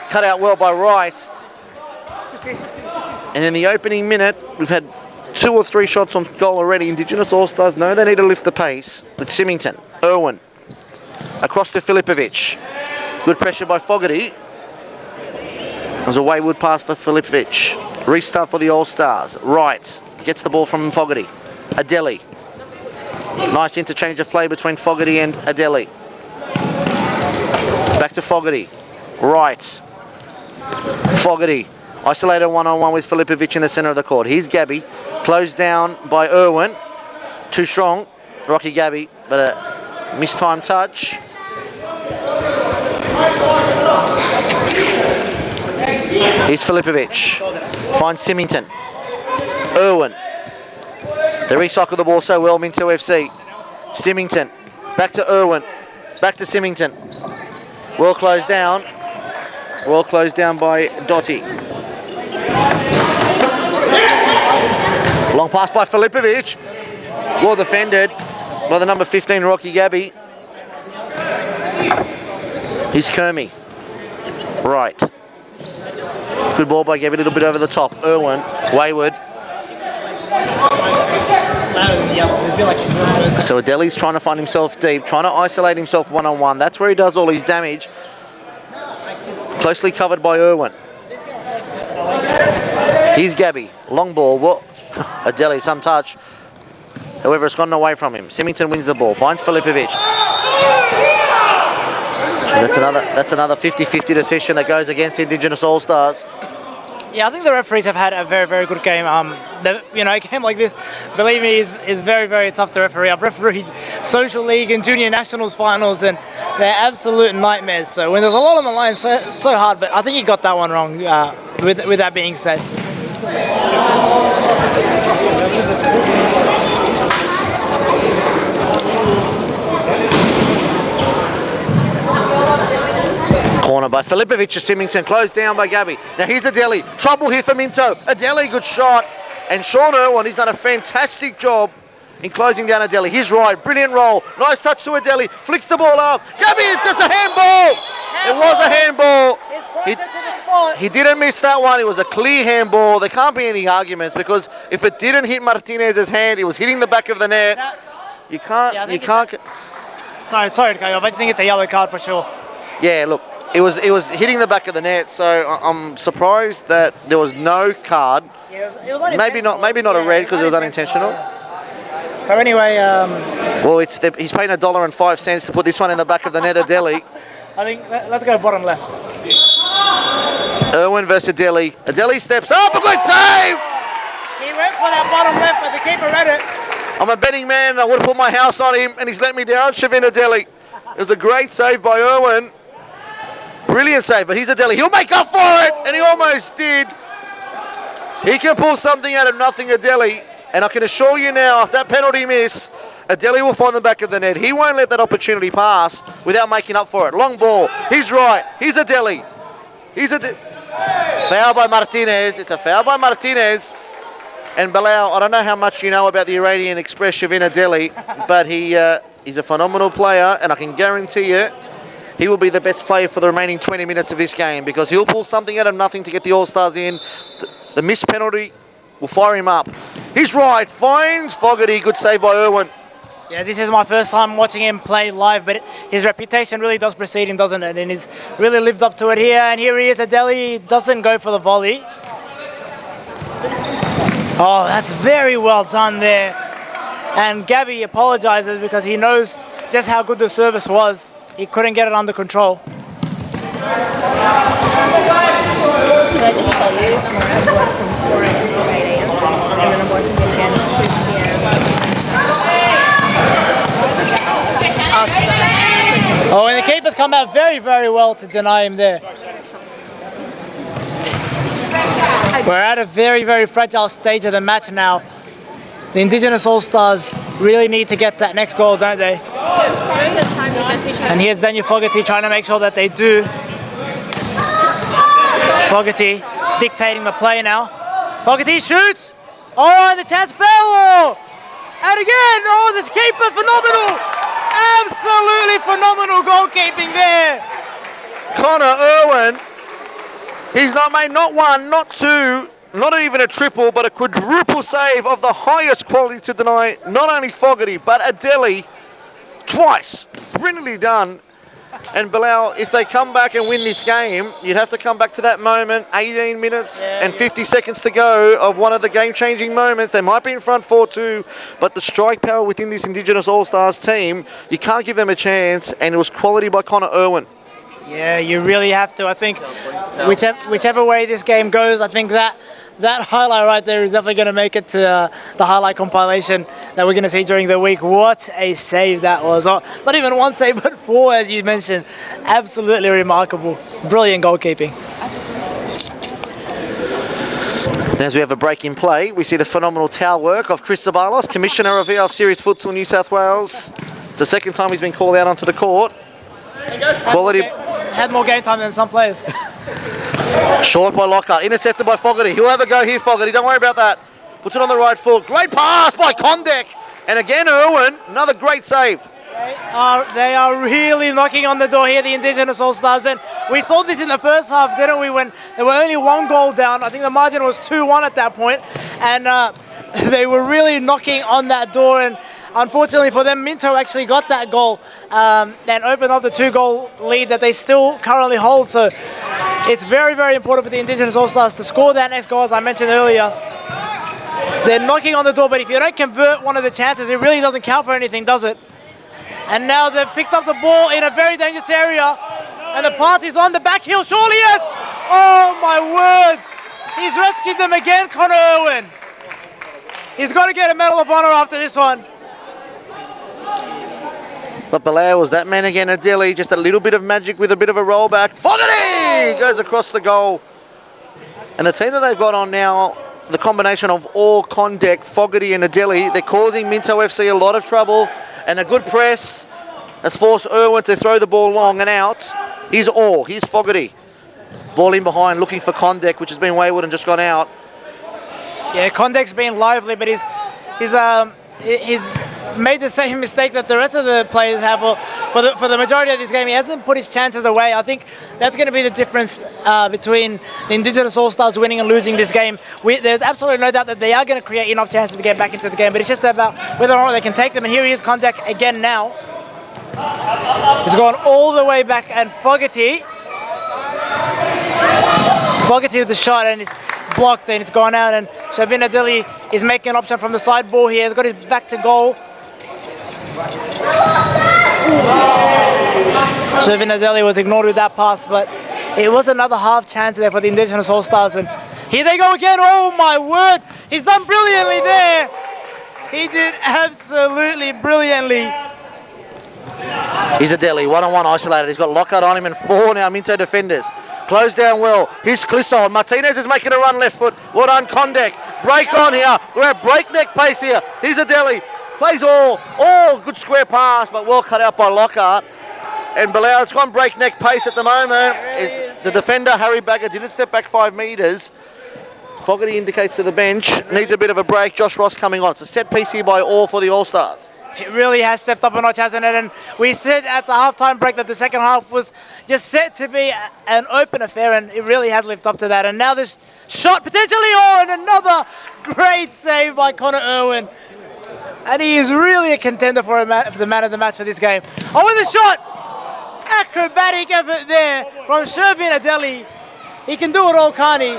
Speaker 1: cut out well by Wright. And in the opening minute, we've had 2 or 3 shots on goal already. Indigenous All-Stars know they need to lift the pace. It's Symington, Irwin, across to Filipovic. Good pressure by Fogarty. It was a wayward pass for Filipovic. Restart for the All-Stars. Wright gets the ball from Fogarty. Adeli. Nice interchange of play between Fogarty and Adeli. Back to Fogarty. Wright. Fogarty. Isolated one-on-one with Filipovic in the centre of the court. Here's Gabby. Closed down by Irwin. Too strong. Rocky Gabby, but a mistimed touch. Here's Filipovic. Finds Symington. Irwin. They recycle the ball so well, Minto FC. Symington. Back to Irwin. Back to Symington. Well closed down. Well closed down by Dotty. Long pass by Filipovic. Well defended by the number 15, Rocky Gabby. Here's Kermy. Right. Good ball by Gabby, a little bit over the top. Irwin, wayward. So Adeli's trying to find himself deep, trying to isolate himself one-on-one. That's where he does all his damage. Closely covered by Irwin. Here's Gabby, long ball. Well, Adeli, some touch. However, it's gotten away from him. Symington wins the ball, finds Filipovic. That's another 50-50 decision that goes against the Indigenous All-Stars.
Speaker 2: Yeah, I think the referees have had a very, very good game. A game like this, believe me, is very, very tough to referee. I've refereed Social League and Junior Nationals finals, and they're absolute nightmares. So when there's a lot on the line, so hard. But I think he got that one wrong. With that being said. Corner by Filipovic to Symington, closed down by Gabby. Now here's Adeli, trouble here for Minto. Adeli, good shot. And Sean Irwin, he's done a fantastic job in closing down Adeli. He's right, brilliant roll. Nice touch to Adeli, flicks the ball up. Gabby, it's a handball. It was a handball. He didn't miss that one. It was a clear handball. There can't be any arguments because if it didn't hit Martinez's hand, it was hitting the back of the net. You can't. Sorry to cut you off. I just think it's a yellow card for sure.
Speaker 1: Yeah, look. It was hitting the back of the net, so I'm surprised that there was no card.
Speaker 2: Yeah, it was
Speaker 1: maybe not a red because it was unintentional.
Speaker 2: So anyway,
Speaker 1: well, he's paying $1.05 to put this one in the back of the net of Delhi.
Speaker 2: I think let's go bottom left.
Speaker 1: Irwin versus Adeli. Adeli steps up, a good save!
Speaker 2: He went for that bottom left, but the keeper read it.
Speaker 1: I'm a betting man. I would have put my house on him, and he's let me down. Shavina Adeli. It was a great save by Irwin. Brilliant save, but he's Adeli. He'll make up for it, and he almost did. He can pull something out of nothing, Adeli. And I can assure you now, if that penalty miss, Adeli will find the back of the net. He won't let that opportunity pass without making up for it. Long ball. He's right. He's Adeli. Foul by Martinez. It's a foul by Martinez. And Bilal, I don't know how much you know about the Iranian Express Shavin Adeli, but he's a phenomenal player, and I can guarantee you he will be the best player for the remaining 20 minutes of this game because he'll pull something out of nothing to get the All-Stars in. The missed penalty will fire him up. He's right, finds Fogarty. Good save by Irwin.
Speaker 2: Yeah, this is my first time watching him play live, but his reputation really does precede him, doesn't it? And he's really lived up to it here. And here he is, Adeli doesn't go for the volley. Oh, that's very well done there. And Gabby apologizes because he knows just how good the service was. He couldn't get it under control.
Speaker 4: Did I just tell you tomorrow I work from 4 a.m. to 8 a.m. and then I'm working again at 6 p.m.
Speaker 2: Oh, and the keeper's come out very, very well to deny him there. We're at a very, very fragile stage of the match now. The Indigenous All-Stars really need to get that next goal, don't they? And here's Daniel Fogarty trying to make sure that they do. Fogarty dictating the play now. Fogarty shoots. Oh, and the chance fell. Oh. And again, oh, this keeper, phenomenal. Absolutely phenomenal goalkeeping there.
Speaker 1: Connor Irwin, he's not made not one, not two, not even a triple, but a quadruple save of the highest quality to deny not only Fogarty, but Adeli twice. Brilliantly done. And Bilal, if they come back and win this game, you'd have to come back to that moment, 18 minutes and 50 seconds to go of one of the game-changing moments. They might be in front 4-2, but the strike power within this Indigenous All-Stars team, you can't give them a chance, and it was quality by Connor Irwin.
Speaker 2: Yeah, you really have to. I think whichever way this game goes, I think that highlight right there is definitely going to make it to the highlight compilation that we're going to see during the week. What a save that was. Oh, not even one save, but 4, as you mentioned. Absolutely remarkable. Brilliant goalkeeping.
Speaker 1: As we have a break in play, we see the phenomenal towel work of Chris Zabalos, Commissioner of VF Series Futsal New South Wales. It's the second time he's been called out onto the court. Quality.
Speaker 2: Had more game time than some players.
Speaker 1: Short by Lockhart, intercepted by Fogarty. He'll have a go here, Fogarty. Don't worry about that. Puts it on the right foot. Great pass by Condek. And again, Irwin, another great save.
Speaker 2: They are really knocking on the door here, the Indigenous All-Stars. And we saw this in the first half, didn't we, when they were only 1 goal down. I think the margin was 2-1 at that point. And they were really knocking on that door. And unfortunately for them, Minto actually got that goal and opened up the 2-goal lead that they still currently hold. So it's very, very important for the Indigenous All-Stars to score that next goal, as I mentioned earlier. They're knocking on the door, but if you don't convert one of the chances, it really doesn't count for anything, does it? And now they've picked up the ball in a very dangerous area. And the pass is on the back heel. Surely, yes! Oh, my word! He's rescued them again, Connor Irwin. He's got to get a Medal of Honor after this one.
Speaker 1: But Bilal was that man again, Adeli. Just a little bit of magic with a bit of a rollback. Fogarty goes across the goal. And the team that they've got on now, the combination of Orr, Condek, Fogarty and Adeli, they're causing Minto FC a lot of trouble. And a good press has forced Irwin to throw the ball long and out. Here's Orr, here's Fogarty. Ball in behind, looking for Condek, which has been wayward and just gone out.
Speaker 2: Yeah, Condek's been lively, but he's made the same mistake that the rest of the players have. For the majority of this game, he hasn't put his chances away. I think that's going to be the difference between the Indigenous All-Stars winning and losing this game. There's absolutely no doubt that they are going to create enough chances to get back into the game, but it's just about whether or not they can take them. And here he is, Condek again now. He's gone all the way back, and Fogarty with the shot, and it's blocked, and it's gone out, and Shavin Adeli is making an option from the side ball here. He's got his back to goal. Shavin Adeli was ignored with that pass, but it was another half chance there for the Indigenous All-Stars, and here they go again. Oh my word, he's done brilliantly there. He did absolutely brilliantly.
Speaker 1: He's a Delhi, one-on-one isolated. He's got Lockhart on him and 4 now Minto defenders. Close down well. Here's Clisson. Martinez is making a run left foot. Well done, Kondek. Break on here. We're at breakneck pace here. He's a Delhi. Plays all. Good square pass, but well cut out by Lockhart. And Bilal, it's gone breakneck pace at the moment. The defender, Harry Bagger, didn't step back 5 metres. Fogarty indicates to the bench. Needs a bit of a break. Josh Ross coming on. It's a set piece here by Orr for the All-Stars.
Speaker 2: It really has stepped up a notch, hasn't it? And we said at the halftime break that the second half was just set to be an open affair, and it really has lived up to that. And now this shot potentially on, another great save by Connor Irwin. And he is really a contender for the man of the match for this game. Oh, and the shot! Acrobatic effort there from Shervin Adeli. He can do it all, can't he?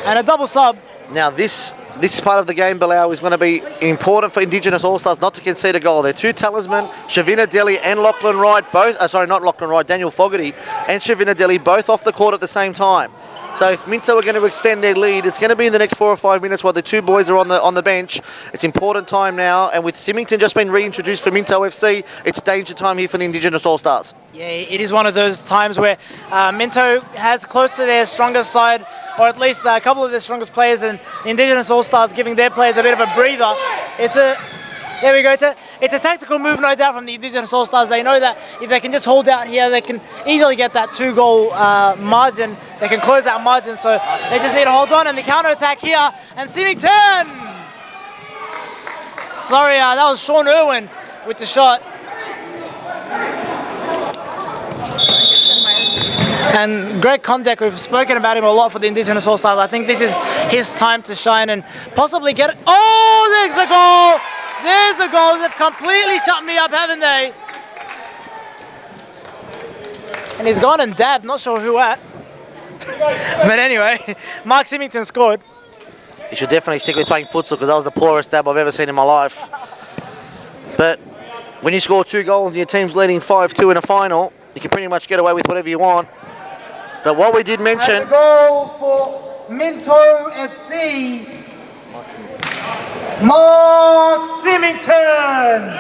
Speaker 2: And a double sub.
Speaker 1: Now this part of the game, Bilal, is going to be important for Indigenous All-Stars not to concede a goal. They're 2 talisman, Shavina Delhi and Lachlan Wright, both, not Lachlan Wright, Daniel Fogarty and Shavina Delhi, both off the court at the same time. So if Minto are going to extend their lead, it's going to be in the next 4 or 5 minutes while the 2 boys are on the bench. It's important time now, and with Symington just been reintroduced for Minto FC, it's danger time here for the Indigenous All-Stars.
Speaker 2: Yeah, it is one of those times where Minto has close to their strongest side, or at least a couple of their strongest players, and the Indigenous All-Stars giving their players a bit of a breather. There we go. It's a tactical move, no doubt, from the Indigenous All-Stars. They know that if they can just hold out here, they can easily get that 2-goal margin. They can close that margin, so they just need to hold on. And the counter-attack here, and Symington! Sorry, that was Sean Irwin with the shot. And Greg Kondek, we've spoken about him a lot for the Indigenous All-Stars. I think this is his time to shine and possibly get it. Oh, there's the goal! There's the goal. They've completely shut me up, haven't they? And he's gone and dabbed, not sure who at. But anyway, Mark Symington scored.
Speaker 1: You should definitely stick with playing futsal because that was the poorest dab I've ever seen in my life. But when you score 2 goals and your team's leading 5-2 in a final, you can pretty much get away with whatever you want. But what we did mention...
Speaker 3: And the goal for Minto FC, Mark Symington.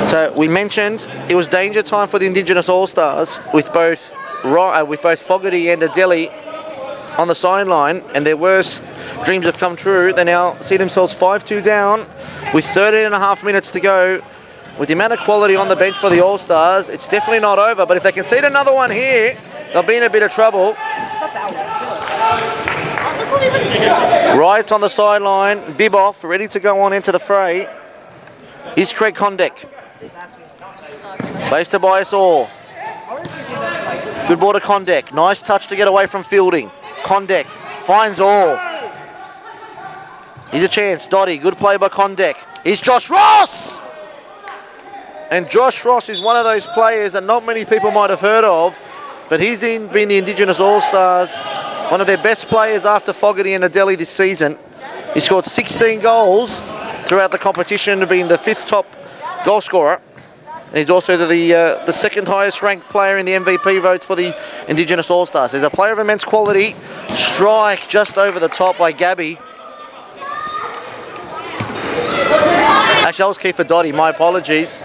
Speaker 1: So we mentioned it was danger time for the Indigenous All-Stars with both Fogarty and Adeli on the sideline, and their worst dreams have come true. They now see themselves 5-2 down with 13.5 minutes to go. With the amount of quality on the bench for the All-Stars, it's definitely not over, but if they concede another one here, they'll be in a bit of trouble. Right on the sideline, Biboff ready to go on into the fray. Here's Craig Kondek. Plays Tobias Orr. Good ball to Kondek. Nice touch to get away from fielding. Kondek finds Orr. Here's a chance. Dottie, good play by Kondek. Here's Josh Ross! And Josh Ross is one of those players that not many people might have heard of, but he's been the Indigenous All-Stars, one of their best players after Fogarty and Adeli this season. He scored 16 goals throughout the competition, being the 5th top goal scorer. And he's also the second highest ranked player in the MVP votes for the Indigenous All-Stars. He's a player of immense quality. Strike just over the top by Gabby. Actually, that was Kiefer Dottie, my apologies.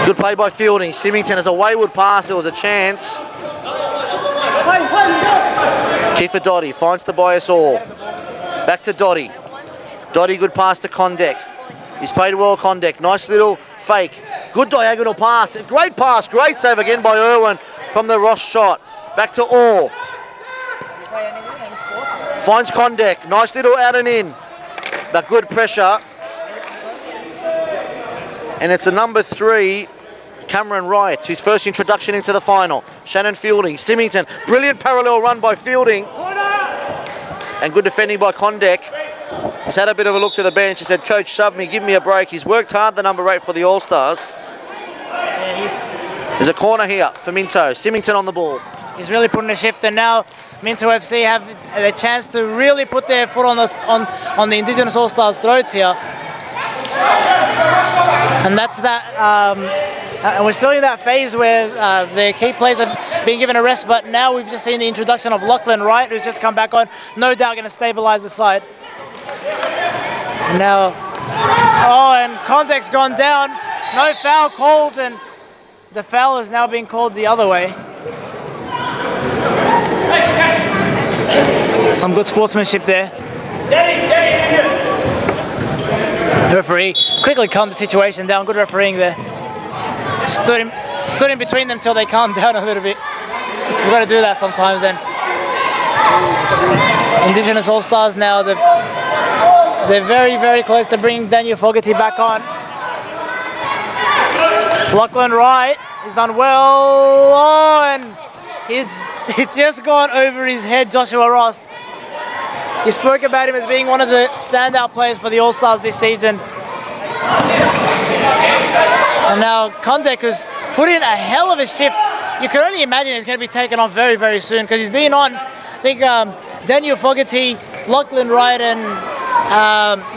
Speaker 1: Good play by fielding. Symington has a wayward pass, there was a chance. Kiefer Dottie finds Tobias Orr. Back to Dottie. Dottie, good pass to Kondek. He's played well, Kondek. Nice little fake. Good diagonal pass. Great pass, great save again by Irwin from the Ross shot. Back to Orr. Finds Kondek. Nice little out and in. But good pressure. And it's the number 3, Cameron Wright, his first introduction into the final. Shannon Fielding, Symington, brilliant parallel run by Fielding. And good defending by Kondek. He's had a bit of a look to the bench. He said, "Coach, sub me, give me a break." He's worked hard, the number 8 for the All-Stars. There's a corner here for Minto. Symington on the ball.
Speaker 2: He's really putting a shift, and now Minto FC have the chance to really put their foot on the Indigenous All-Stars' throats here. And that's that. And we're still in that phase where the key players are being given a rest, but now we've just seen the introduction of Lachlan Wright, who's just come back on. No doubt going to stabilise the side. Now, and contact's gone down. No foul called, and the foul is now being called the other way. Some good sportsmanship there. The referee quickly calmed the situation down. Good refereeing there. Stood in between them till they calmed down a little bit. We've got to do that sometimes. And Indigenous All-Stars now, they're very, very close to bringing Daniel Fogarty back on. Lachlan Wright has done well. Oh, and it's just gone over his head, Joshua Ross. You spoke about him as being one of the standout players for the All-Stars this season. And now Kondek, who's put in a hell of a shift. You can only imagine he's going to be taken off very, very soon, because he's been on, I think, Daniel Fogarty, Lachlan Wright and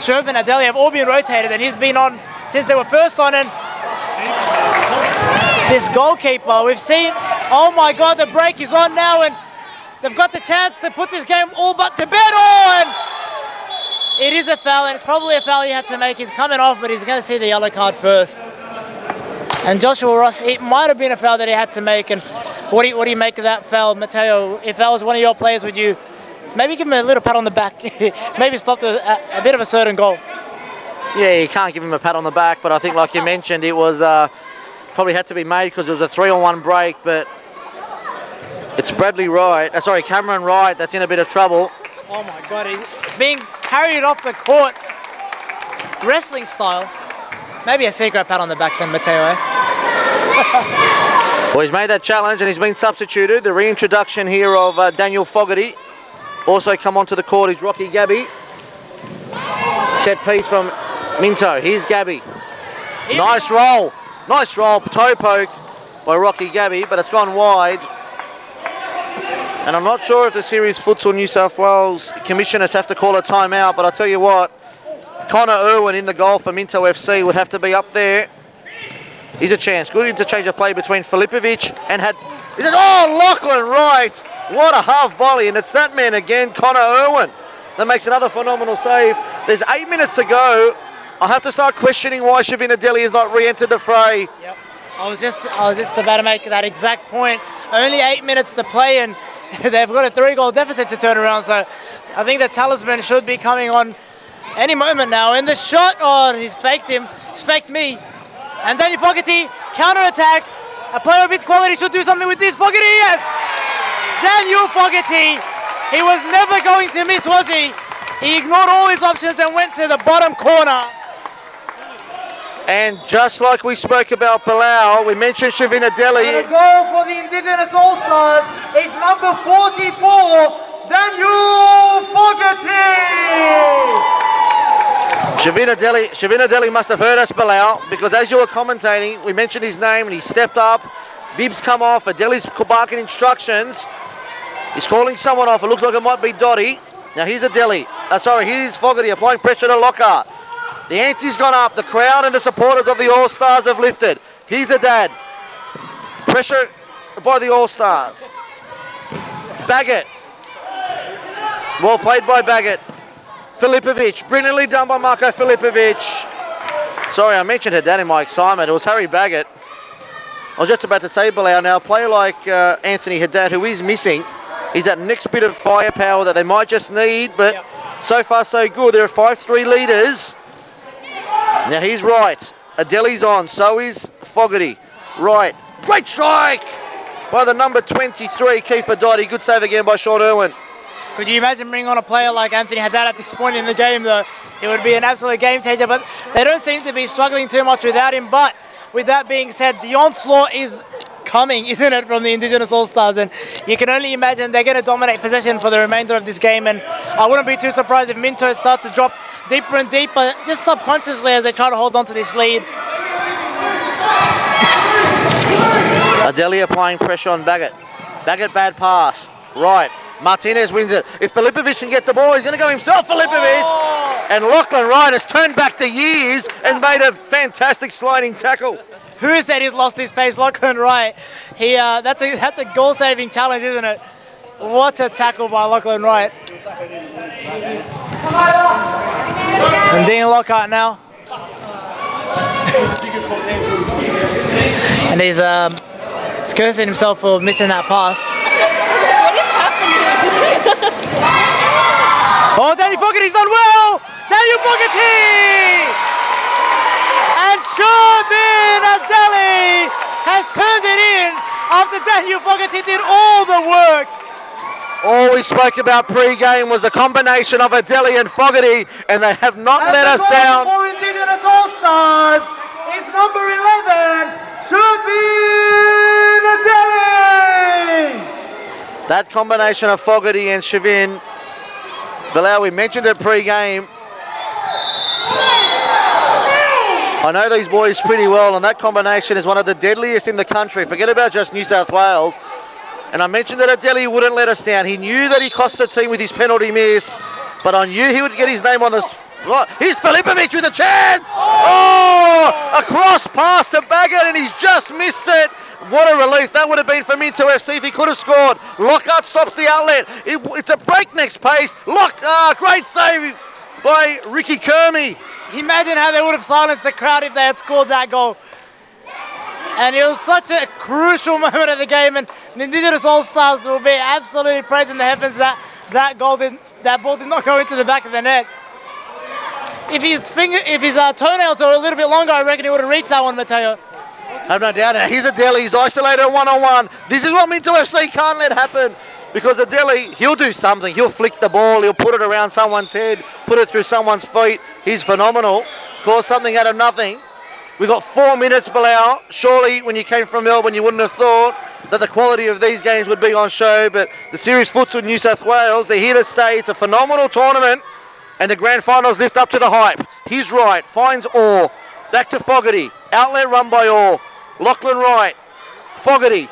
Speaker 2: Shervin Adeli have all been rotated, and he's been on since they were first on. And this goalkeeper, we've seen, oh my God, the break is on now, and they've got the chance to put this game all but to bed. Oh, and it is a foul, and it's probably a foul he had to make. He's coming off, but he's going to see the yellow card first. And Joshua Ross, it might have been a foul that he had to make. And what do you make of that foul, Mateo? If that was one of your players, would you maybe give him a little pat on the back? Maybe stopped a bit of a certain goal.
Speaker 1: Yeah, you can't give him a pat on the back, but I think, like you mentioned, it was probably had to be made because it was a 3-on-1 break. But it's Cameron Wright that's in a bit of trouble.
Speaker 2: Oh my God, he's being carried off the court, wrestling style. Maybe a secret pat on the back then, Mateo, eh?
Speaker 1: Well, he's made that challenge and he's been substituted. The reintroduction here of Daniel Fogarty. Also come onto the court is Rocky Gabby. Set piece from Minto. Here's Gabby. Nice roll. Nice roll. Toe poke by Rocky Gabby, but it's gone wide. And I'm not sure if the Series Futsal New South Wales commissioners have to call a timeout, but I'll tell you what, Connor Irwin in the goal for Minto FC would have to be up there. Here's a chance. Good interchange of play between Filipovic and Lachlan Wright. What a half volley, and it's that man again, Connor Irwin, that makes another phenomenal save. There's 8 minutes to go. I'll have to start questioning why Shavin Adeli has not re-entered the fray.
Speaker 2: Yep. I was just about to make that exact point. Only 8 minutes to play, and they've got a 3-goal deficit to turn around. So I think the talisman should be coming on any moment now. And the shot, he's faked him. He's faked me. And Danny Fogarty, counter-attack. A player of his quality should do something with this. Fogarty, yes! Daniel Fogarty. He was never going to miss, was he? He ignored all his options and went to the bottom corner.
Speaker 1: And just like we spoke about Palau, we mentioned Shavin Adeli.
Speaker 3: And a goal for the Indigenous All-Stars is number 44, Daniel Fogarty.
Speaker 1: Shavin Adeli must have heard us, Palau, because as you were commentating, we mentioned his name and he stepped up. Bibs come off, Adeli's barking instructions. He's calling someone off. It looks like it might be Dotty. Now here's Adeli. Here's Fogarty applying pressure to Lockhart. The ante's gone up. The crowd and the supporters of the All-Stars have lifted. Here's a dad. Pressure by the All-Stars. Baggett. Well played by Baggett. Filipovic. Brilliantly done by Marko Filipovic. Sorry, I mentioned her dad in my excitement. It was Harry Baggett. I was just about to say, Bilal, now a player like Anthony Haddad, who is missing, is that next bit of firepower that they might just need, but so far so good. There are 5-3 leaders. Now he's right. Adeli's on, so is Fogarty. Right. Great strike by the number 23, Kiefer Dotty. Good save again by Sean Irwin.
Speaker 2: Could you imagine bringing on a player like Anthony Haddad at this point in the game, though? It would be an absolute game changer, but they don't seem to be struggling too much without him. But with that being said, the onslaught is coming, isn't it, from the Indigenous All-Stars? And you can only imagine they're going to dominate possession for the remainder of this game. And I wouldn't be too surprised if Minto starts to drop deeper and deeper, just subconsciously, as they try to hold on to this lead.
Speaker 1: Adeli applying pressure on Baggett. Baggett, bad pass. Right. Martinez wins it. If Filipovic can get the ball, he's going to go himself, Filipovic. Oh. And Lachlan Wright has turned back the years and made a fantastic sliding tackle.
Speaker 2: Who said he's lost his pace? Lachlan Wright. That's a goal-saving challenge, isn't it? What a tackle by Lachlan Wright. And Dean Lockhart now. And he's cursing himself for missing that pass.
Speaker 4: What is happening?
Speaker 2: Oh, Danny Fogarty's done well! Daniel Fogarty! And Shabin Abdali has turned it in after Daniel Fogarty did all the work.
Speaker 1: All we spoke about pre-game was the combination of Adeli and Fogarty, and they have not let us down.
Speaker 3: For Indigenous All-Stars is number 11, Shavin Adeli.
Speaker 1: That combination of Fogarty and Shavin, Bilal, we mentioned it pre-game. I know these boys pretty well, and that combination is one of the deadliest in the country. Forget about just New South Wales. And I mentioned that Adeli wouldn't let us down. He knew that he cost the team with his penalty miss, but I knew he would get his name on the... Right. Here's Filipovic with a chance! Oh! A cross pass to Baggett, and he's just missed it. What a relief that would have been for Minto FC if he could have scored. Lockhart stops the outlet. It's a breakneck pace. Great save by Ricky Kermy.
Speaker 2: Imagine how they would have silenced the crowd if they had scored that goal. And it was such a crucial moment of the game, and the Indigenous All-Stars will be absolutely praising the heavens that that ball did not go into the back of the net. If his toenails are a little bit longer, I reckon he would have reached that one, Mateo.
Speaker 1: I've no doubt. Here's Adeli. He's isolated one-on-one. This is what Minto FC can't let happen, because Adeli, he'll do something. He'll flick the ball. He'll put it around someone's head, put it through someone's feet. He's phenomenal. Cause something out of nothing. We got 4 minutes, Bilal. Surely, when you came from Melbourne, you wouldn't have thought that the quality of these games would be on show. But the Series Futsal New South Wales, they're here to stay. It's a phenomenal tournament, and the grand finals lift up to the hype. He's right, finds Orr. Back to Fogarty. Outlet run by Orr. Lachlan Wright. Fogarty.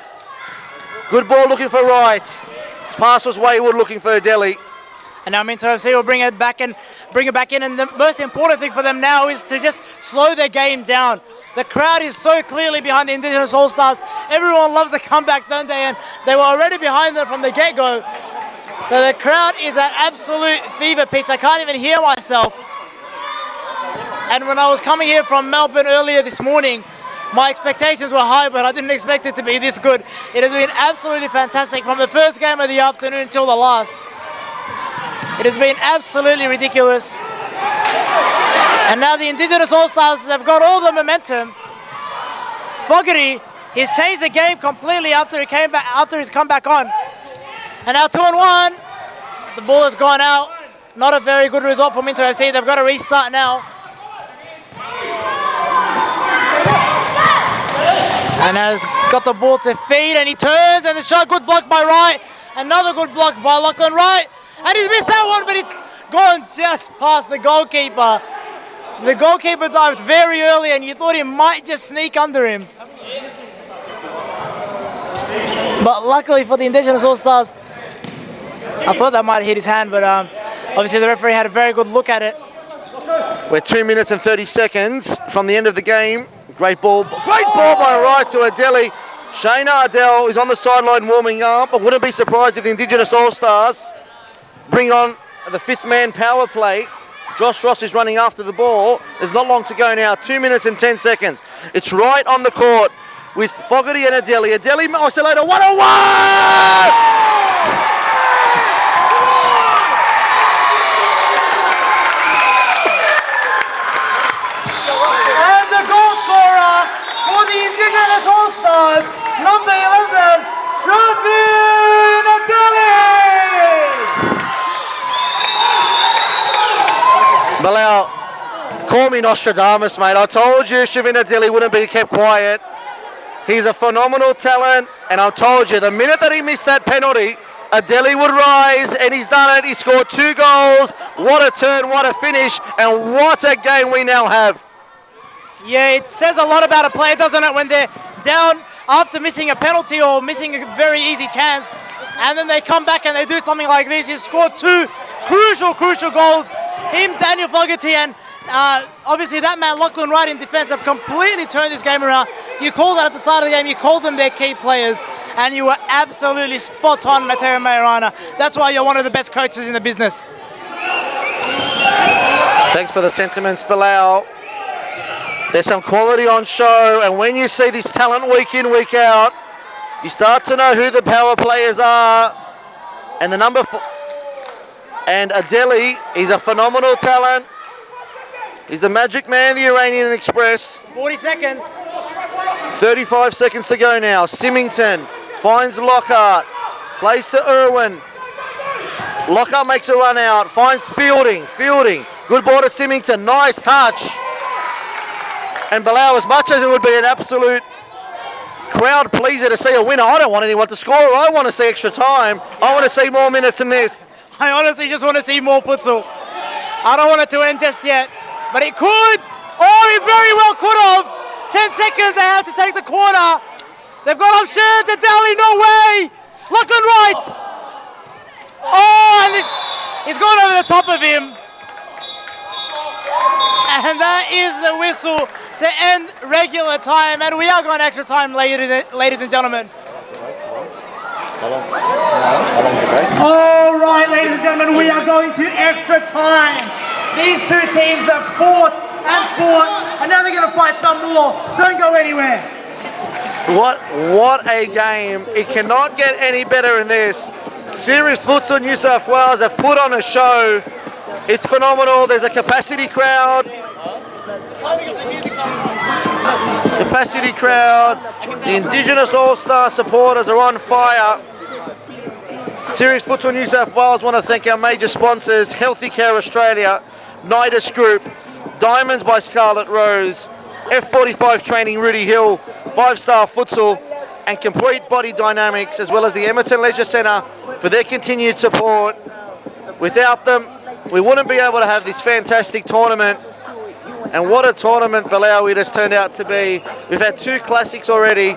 Speaker 1: Good ball looking for Wright. His pass was wayward, looking for Adeli.
Speaker 2: And now Minto FC will bring it back in. And the most important thing for them now is to just slow their game down. The crowd is so clearly behind the Indigenous All-Stars. Everyone loves the comeback, don't they? And they were already behind them from the get-go. So the crowd is at absolute fever pitch. I can't even hear myself. And when I was coming here from Melbourne earlier this morning, my expectations were high, but I didn't expect it to be this good. It has been absolutely fantastic from the first game of the afternoon until the last. It has been absolutely ridiculous. And now the Indigenous All-Stars have got all the momentum. Fogarty, he's changed the game completely after he's come back on. And now 2-1. The ball has gone out. Not a very good result for Minto FC. They've got to restart now. And has got the ball to feed, and he turns, and the shot, good block by Wright. Another good block by Lachlan Wright. And he's missed that one, but it's gone just past the goalkeeper. The goalkeeper dived very early, and you thought he might just sneak under him. But luckily for the Indigenous All-Stars, I thought that might have hit his hand, but obviously the referee had a very good look at it.
Speaker 1: We're 2 minutes and 30 seconds from the end of the game. Great ball by Wright to Adeli. Shane Ardell is on the sideline warming up. I wouldn't be surprised if the Indigenous All-Stars bring on the fifth man power play. Josh Ross is running after the ball. There's not long to go now. 2 minutes and 10 seconds. It's Wright on the court with Fogarty and Adeli. Adeli isolated 1-on-1!
Speaker 3: For the Indigenous All-Stars, number 11, Shavin Adeli!
Speaker 1: Bilal, call me Nostradamus, mate. I told you Shavin Adeli wouldn't be kept quiet. He's a phenomenal talent, and I told you, the minute that he missed that penalty, Adeli would rise, and he's done it. He scored 2 goals. What a turn, what a finish, and what a game we now have.
Speaker 2: Yeah, it says a lot about a player, doesn't it, when they're down after missing a penalty or missing a very easy chance, and then they come back and they do something like this. He scored 2 crucial goals. Him, Daniel Fogarty, and obviously that man, Lachlan Wright, in defence have completely turned this game around. You called that at the start of the game. You called them their key players, and you were absolutely spot on, Mateo Majorana. That's why you're one of the best coaches in the business.
Speaker 1: Thanks for the sentiments, Bilal. There's some quality on show, and when you see this talent week in, week out, you start to know who the power players are. And the number 4, and Adeli, he's a phenomenal talent. He's the magic man, the Iranian Express.
Speaker 2: 40 seconds.
Speaker 1: 35 seconds to go now. Symington finds Lockhart, plays to Irwin. Lockhart makes a run out, finds Fielding. Good ball to Symington, nice touch. And Bilal, as much as it would be an absolute crowd pleaser to see a winner, I don't want anyone to score. I want to see extra time. I want to see more minutes than this.
Speaker 2: I honestly just want to see more futsal. I don't want it to end just yet, but it could. Oh, it very well could have. 10 seconds, they have to take the corner. They've got options, Adeli, no way. Lachlan Wright. Oh, and he's gone over the top of him. And that is the whistle to end regular time, and we are going extra time, ladies and gentlemen.
Speaker 3: All right, ladies and gentlemen, we are going to extra time. These two teams have fought, and now they're going to fight some more. Don't go anywhere.
Speaker 1: What a game. It cannot get any better than this. Serious Futsal New South Wales have put on a show. It's phenomenal. There's a capacity crowd. The Indigenous All-Star supporters are on fire. Serious Futsal New South Wales want to thank our major sponsors, Healthy Care Australia, Nidus Group, Diamonds by Scarlet Rose, F45 Training Rudy Hill, 5-Star Futsal, and Complete Body Dynamics, as well as the Emerton Leisure Centre for their continued support. Without them, we wouldn't be able to have this fantastic tournament. And what a tournament, Bilal, it has turned out to be. We've had 2 classics already,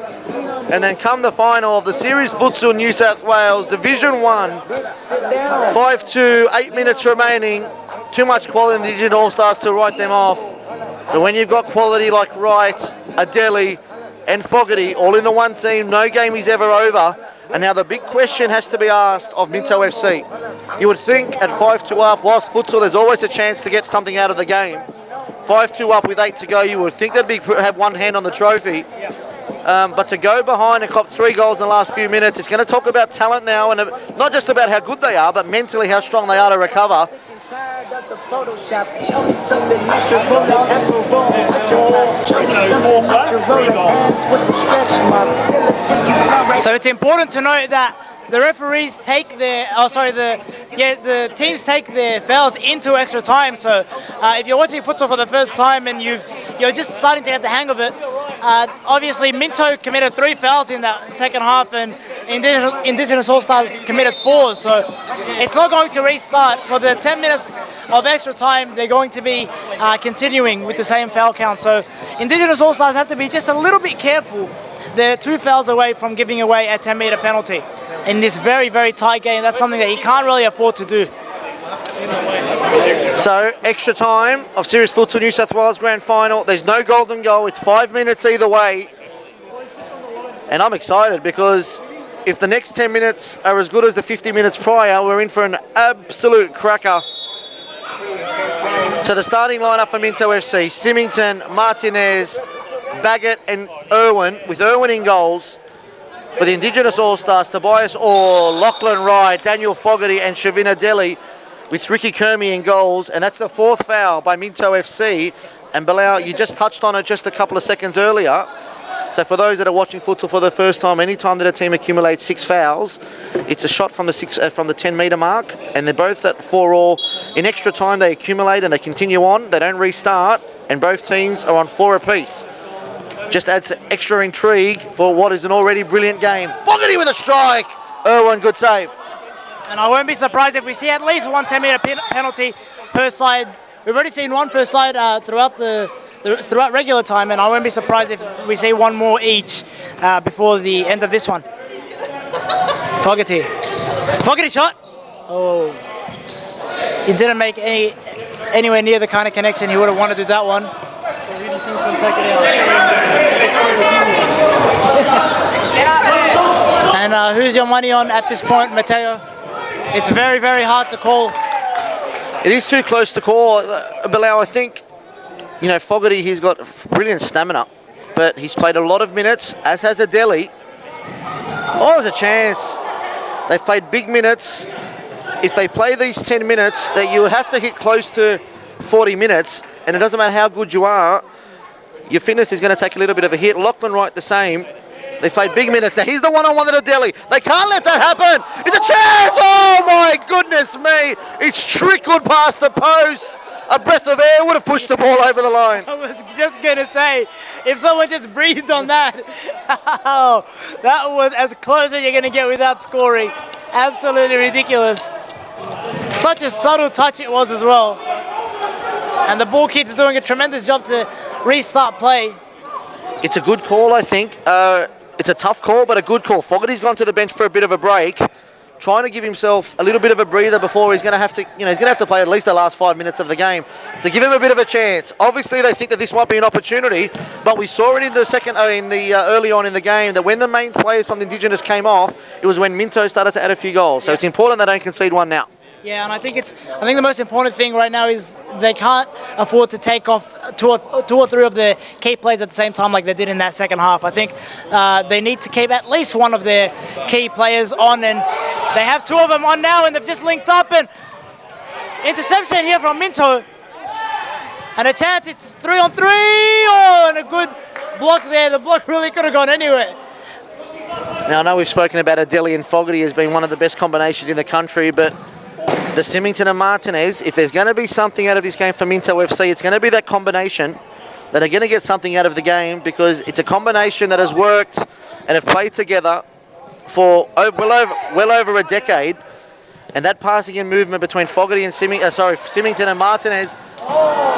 Speaker 1: and then come the final of the Series Futsal New South Wales Division 1. 5-2, 8 minutes remaining. Too much quality in the Indigenous All-Stars to write them off. So when you've got quality like Wright, Adeli, and Fogarty all in the one team, no game is ever over. And now the big question has to be asked of Minto FC. You would think at 5-2 up, whilst futsal, there's always a chance to get something out of the game. 5-2 up with 8 to go, you would think they'd have one hand on the trophy. But to go behind and cop 3 goals in the last few minutes, it's going to talk about talent now, and not just about how good they are, but mentally how strong they are to recover.
Speaker 2: So it's important to note that the referees take their, the teams take their fouls into extra time. So if you're watching futsal for the first time and you're just starting to get the hang of it, obviously Minto committed 3 fouls in that second half, and Indigenous All-Stars committed 4. So it's not going to restart. For the 10 minutes of extra time, they're going to be continuing with the same foul count. So Indigenous All-Stars have to be just a little bit careful. They're 2 fouls away from giving away a 10-metre penalty in this very, very tight game. That's something that you can't really afford to do.
Speaker 1: So extra time of Series Futsal New South Wales Grand Final. There's no golden goal. It's 5 minutes either way. And I'm excited because if the next 10 minutes are as good as the 50 minutes prior, we're in for an absolute cracker. So the starting lineup for Minto FC, Symington, Martinez, Baggett and Irwin, with Irwin in goals. For the Indigenous All-Stars, Tobias Orr, Lachlan Wright, Daniel Fogarty and Shavina Deli, with Ricky Kermy in goals. And that's the 4th foul by Minto FC. And Bilal, you just touched on it just a couple of seconds earlier. So for those that are watching futsal for the first time, any time that a team accumulates 6 fouls, it's a shot from the 10-metre mark, and they're both at 4-all. In extra time, they accumulate and they continue on. They don't restart, and both teams are on 4 apiece. Just adds the extra intrigue for what is an already brilliant game. Fogarty with a strike. Irwin, good save.
Speaker 2: And I won't be surprised if we see at least one 10-metre penalty per side. We've already seen one per side throughout regular time, and I won't be surprised if we see one more each before the end of this one. Fogarty shot. Oh, he didn't make anywhere near the kind of connection he would have wanted to do that one. And who's your money on at this point, Mateo? It's very, very hard to call.
Speaker 1: It is too close to call. Bilal, I think, you know, Fogarty, he's got brilliant stamina, but he's played a lot of minutes, as has Adeli. Oh, there's a chance. They've played big minutes. If they play these 10 minutes, that you have to hit close to 40 minutes, and it doesn't matter how good you are, your fitness is going to take a little bit of a hit. Lachlan Wright the same. They played big minutes. Now here's the one-on-one at Adeli. They can't let that happen. It's a chance. Oh my goodness me. It's trickled past the post. A breath of air would have pushed the ball over the line.
Speaker 2: I was just going to say, if someone just breathed on that, oh, that was as close as you're going to get without scoring. Absolutely ridiculous. Such a subtle touch it was as well. And the ball kid's doing a tremendous job to restart play.
Speaker 1: It's a good call, I think. It's a tough call, but a good call. Fogarty's gone to the bench for a bit of a break, trying to give himself a little bit of a breather before he's going to have to, he's going to have to play at least the last 5 minutes of the game. So give him a bit of a chance. Obviously, they think that this might be an opportunity, but we saw it in the early on in the game that when the main players from the Indigenous came off, it was when Minto started to add a few goals. So it's important they don't concede one now.
Speaker 2: Yeah, and I think the most important thing right now is they can't afford to take off two or three of the key players at the same time like they did in that second half. I think they need to keep at least one of their key players on, and they have two of them on now, and they've just linked up, and interception here from Minto, and a chance. It's 3-on-3. Oh, and a good block there. The block really could have gone anywhere.
Speaker 1: Now I know we've spoken about Adeli and Fogarty as being one of the best combinations in the country, but the Symington and Martinez, if there's going to be something out of this game for Minto FC, it's going to be that combination that are going to get something out of the game, because it's a combination that has worked and have played together for well over a decade, and that passing and movement between Fogarty and Symington and Martinez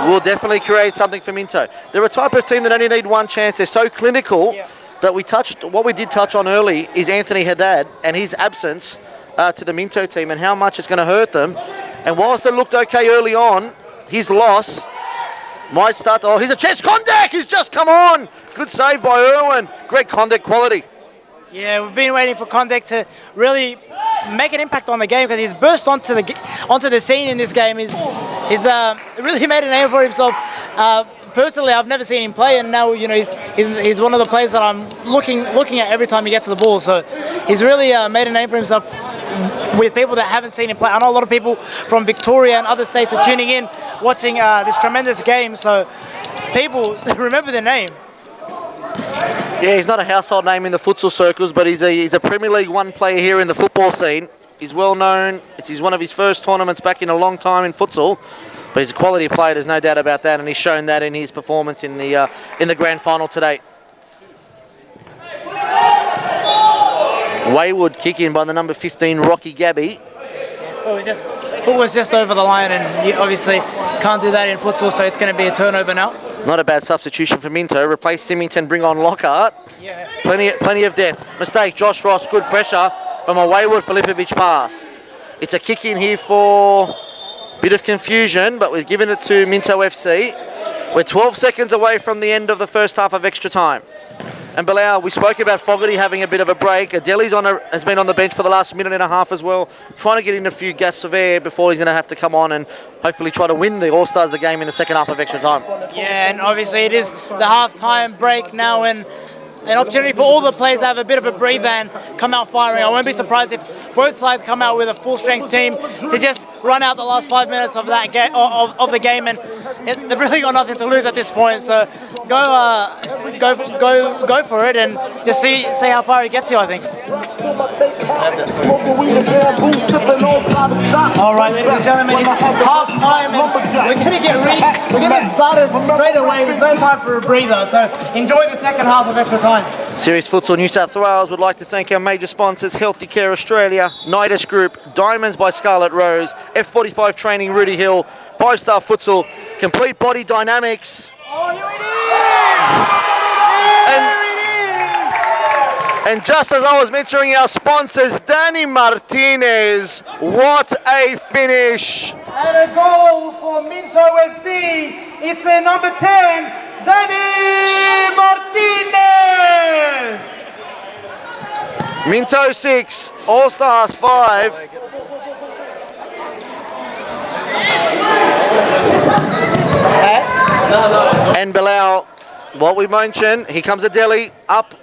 Speaker 1: will definitely create something for Minto. They're a type of team that only need one chance. They're so clinical, but what we did touch on early is Anthony Haddad and his absence to the Minto team and how much it's going to hurt them. And whilst it looked okay early on, his loss might start to... Oh, here's a chance. Kondek has just come on. Good save by Irwin. Great Kondek quality.
Speaker 2: Yeah, we've been waiting for Kondek to really make an impact on the game, because he's burst onto the scene in this game. He's really made a name for himself. Personally, I've never seen him play, and now he's one of the players that I'm looking at every time he gets the ball. So he's really made a name for himself with people that haven't seen him play. I know a lot of people from Victoria and other states are tuning in, watching this tremendous game. So people remember the name.
Speaker 1: Yeah, he's not a household name in the futsal circles, but he's a Premier League One player here in the football scene. He's well known. It's one of his first tournaments back in a long time in futsal. But he's a quality player, there's no doubt about that, and he's shown that in his performance in the grand final today. Wayward kick in by the number 15, Rocky Gabby.
Speaker 2: Yes, foot was just over the line, and you obviously can't do that in futsal, so it's going to be a turnover now.
Speaker 1: Not a bad substitution for Minto. Replace Symington, bring on Lockhart.
Speaker 2: Yeah.
Speaker 1: Plenty of depth. Mistake, Josh Ross, good pressure from a Wayward Filipovic pass. It's a kick in here for... Bit of confusion, but we've given it to Minto FC. We're 12 seconds away from the end of the first half of extra time. And Bilal, we spoke about Fogarty having a bit of a break. Adeli's has been on the bench for the last minute and a half as well, trying to get in a few gaps of air before he's going to have to come on and hopefully try to win the Allstars the game in the second half of extra time.
Speaker 2: Yeah, and obviously it is the half-time break now, and an opportunity for all the players to have a bit of a breather and come out firing. I won't be surprised if both sides come out with a full-strength team to just run out the last 5 minutes of that of the game, and they've really got nothing to lose at this point. So go for it and just see how far it gets you, I think. All right, ladies and gentlemen, it's half-time, and we're going to get started straight away. There's no time for a breather, so enjoy the second half of extra time.
Speaker 1: Serious Futsal New South Wales would like to thank our major sponsors, Healthy Care Australia, Nidus Group, Diamonds by Scarlet Rose, F45 Training, Rudy Hill, 5-Star Futsal, Complete Body Dynamics. And just as I was mentioning our sponsors, Danny Martinez, what a finish.
Speaker 3: And a goal for Minto FC. It's their number 10, Danny Martinez.
Speaker 1: Minto 6, Allstars 5. And Bilal, what we mentioned, here comes Adeli, up,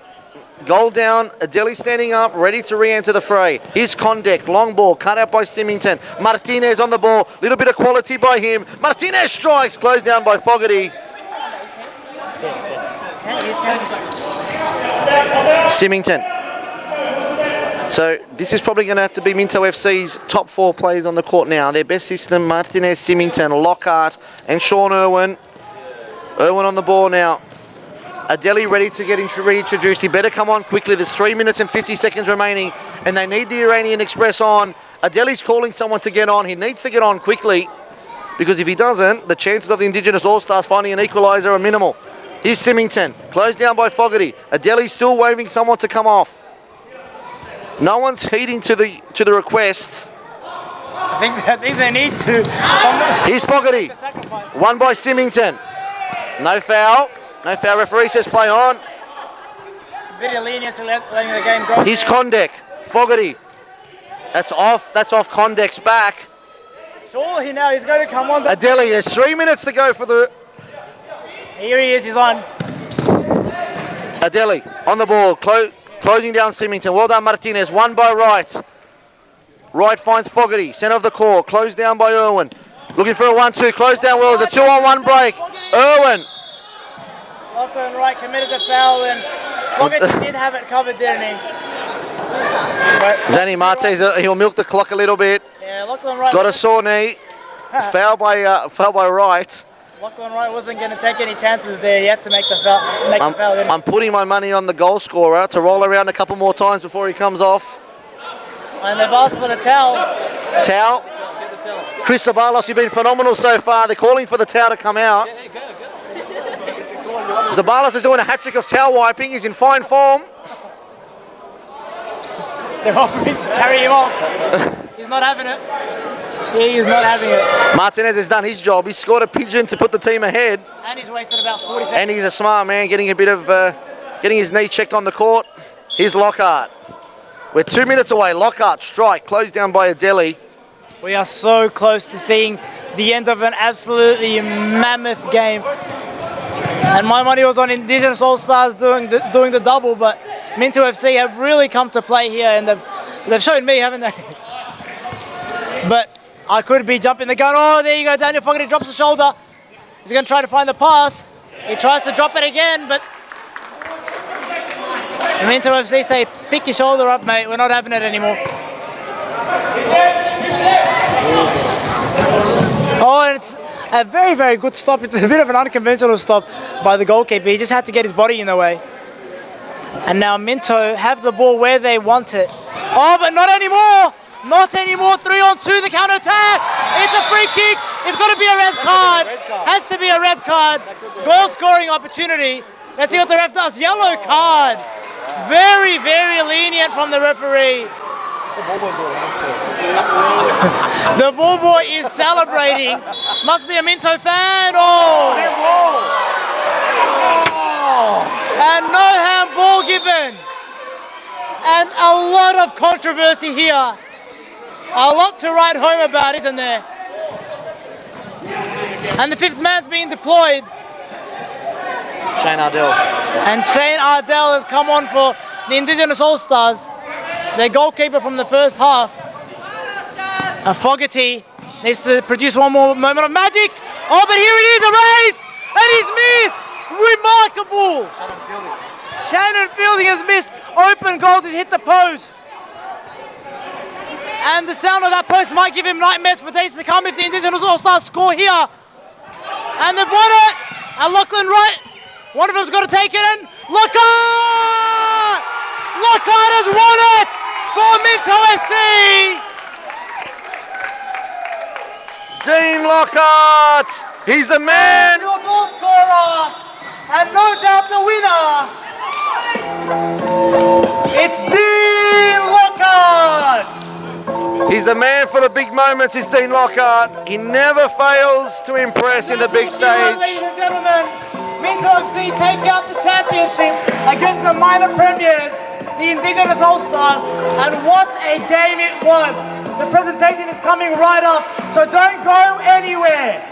Speaker 1: goal down, Adeli standing up, ready to re-enter the fray. Here's Kondek, long ball, cut out by Symington. Martinez on the ball, little bit of quality by him. Martinez strikes, closed down by Fogarty. Symington. So this is probably going to have to be Minto FC's top 4 players on the court now. Their best system, Martinez, Symington, Lockhart and Sean Irwin. Irwin on the ball now. Adeli ready to get reintroduced. He better come on quickly. There's 3 minutes and 50 seconds remaining and they need the Iranian Express on. Adeli's calling someone to get on. He needs to get on quickly because if he doesn't, the chances of the Indigenous All-Stars finding an equaliser are minimal. Here's Symington, closed down by Fogarty. Adeli's still waving someone to come off. No one's heeding to the requests.
Speaker 2: I think they need to.
Speaker 1: Here's Fogarty, won by Symington. No foul. No foul. Referee says play on.
Speaker 2: Bit of leniency letting the game go.
Speaker 1: Here's Kondek. Fogarty. That's off. That's off Kondek's back.
Speaker 2: Surely now he's going to come on.
Speaker 1: Adeli, there's 3 minutes to go for the...
Speaker 2: Here he is, he's on.
Speaker 1: Adeli on the ball, closing down Symington. Well done, Martinez. Won by Wright. Wright finds Fogarty. Centre of the court. Closed down by Irwin. Looking for a 1-2. Closed down well. It's a 2-on-1 break. Irwin.
Speaker 2: Lachlan Wright committed the foul and Fogarty did have it covered, didn't he?
Speaker 1: Danny Martes, he'll milk the clock a little bit.
Speaker 2: Yeah, Lachlan Wright.
Speaker 1: Got a sore knee. Foul by Wright.
Speaker 2: Lachlan Wright wasn't going to take any chances there yet to make the foul.
Speaker 1: I'm putting my money on the goal scorer to roll around a couple more times before he comes off.
Speaker 2: And they've asked for the towel.
Speaker 1: Towel. Chris Zabalos, you've been phenomenal so far. They're calling for the towel to come out. Zabalos is doing a hat-trick of towel wiping. He's in fine form.
Speaker 2: They're offering to carry him off. He's not having it. He is not having it.
Speaker 1: Martinez has done his job. He's scored a pigeon to put the team ahead.
Speaker 2: And he's wasted about 40 seconds.
Speaker 1: And he's a smart man, getting a bit of, getting his knee checked on the court. Here's Lockhart. We're 2 minutes away. Lockhart strike, closed down by Adeli.
Speaker 2: We are so close to seeing the end of an absolutely mammoth game. And my money was on Indigenous All-Stars doing the double, but Minto FC have really come to play here, and they've shown me, haven't they? But I could be jumping the gun. Oh, there you go, Daniel Fogarty drops the shoulder. He's going to try to find the pass. He tries to drop it again, but Minto FC say, pick your shoulder up, mate. We're not having it anymore. Oh, and it's a very, very good stop. It's a bit of an unconventional stop by the goalkeeper. He just had to get his body in the way. And now Minto have the ball where they want it. Oh, but not anymore. Not anymore. 3-on-2, the counter attack. It's a free kick. It's got to be a red card. Has to be a red card. Goal scoring opportunity. Let's see what the ref does. Yellow card. Very, very lenient from the referee. The ball boy is celebrating. Must be a Minto fan. Oh! And no handball given. And a lot of controversy here. A lot to write home about, isn't there? And the fifth man's being deployed.
Speaker 1: Shane Ardell.
Speaker 2: And Shane Ardell has come on for the Indigenous All-Stars. Their goalkeeper from the first half. And Fogarty needs to produce one more moment of magic. Oh, but here it is, a race! And he's missed! Remarkable! Shannon Fielding has missed open goals. He's hit the post. And the sound of that post might give him nightmares for days to come if the Indigenous All-Stars score here. And they've won it! And Lachlan Wright, one of them's got to take it in. Lockhart! Lockhart has won it for Minto FC!
Speaker 1: Dean Lockhart! He's the man!
Speaker 2: Your goal scorer! And no doubt the winner! It's Dean Lockhart!
Speaker 1: He's the man for the big moments, is Dean Lockhart. He never fails to impress in the big stage.
Speaker 2: Ladies and gentlemen, Minto FC take out the championship against the minor premiers, the Indigenous All-Stars, and what a game it was. The presentation is coming right up, so don't go anywhere.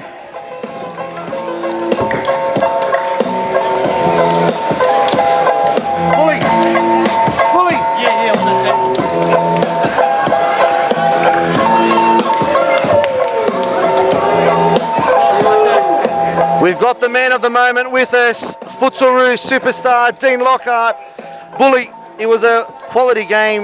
Speaker 1: got the man of the moment with us, Futsalroo superstar Dean Lockhart. Bully, it was a quality game.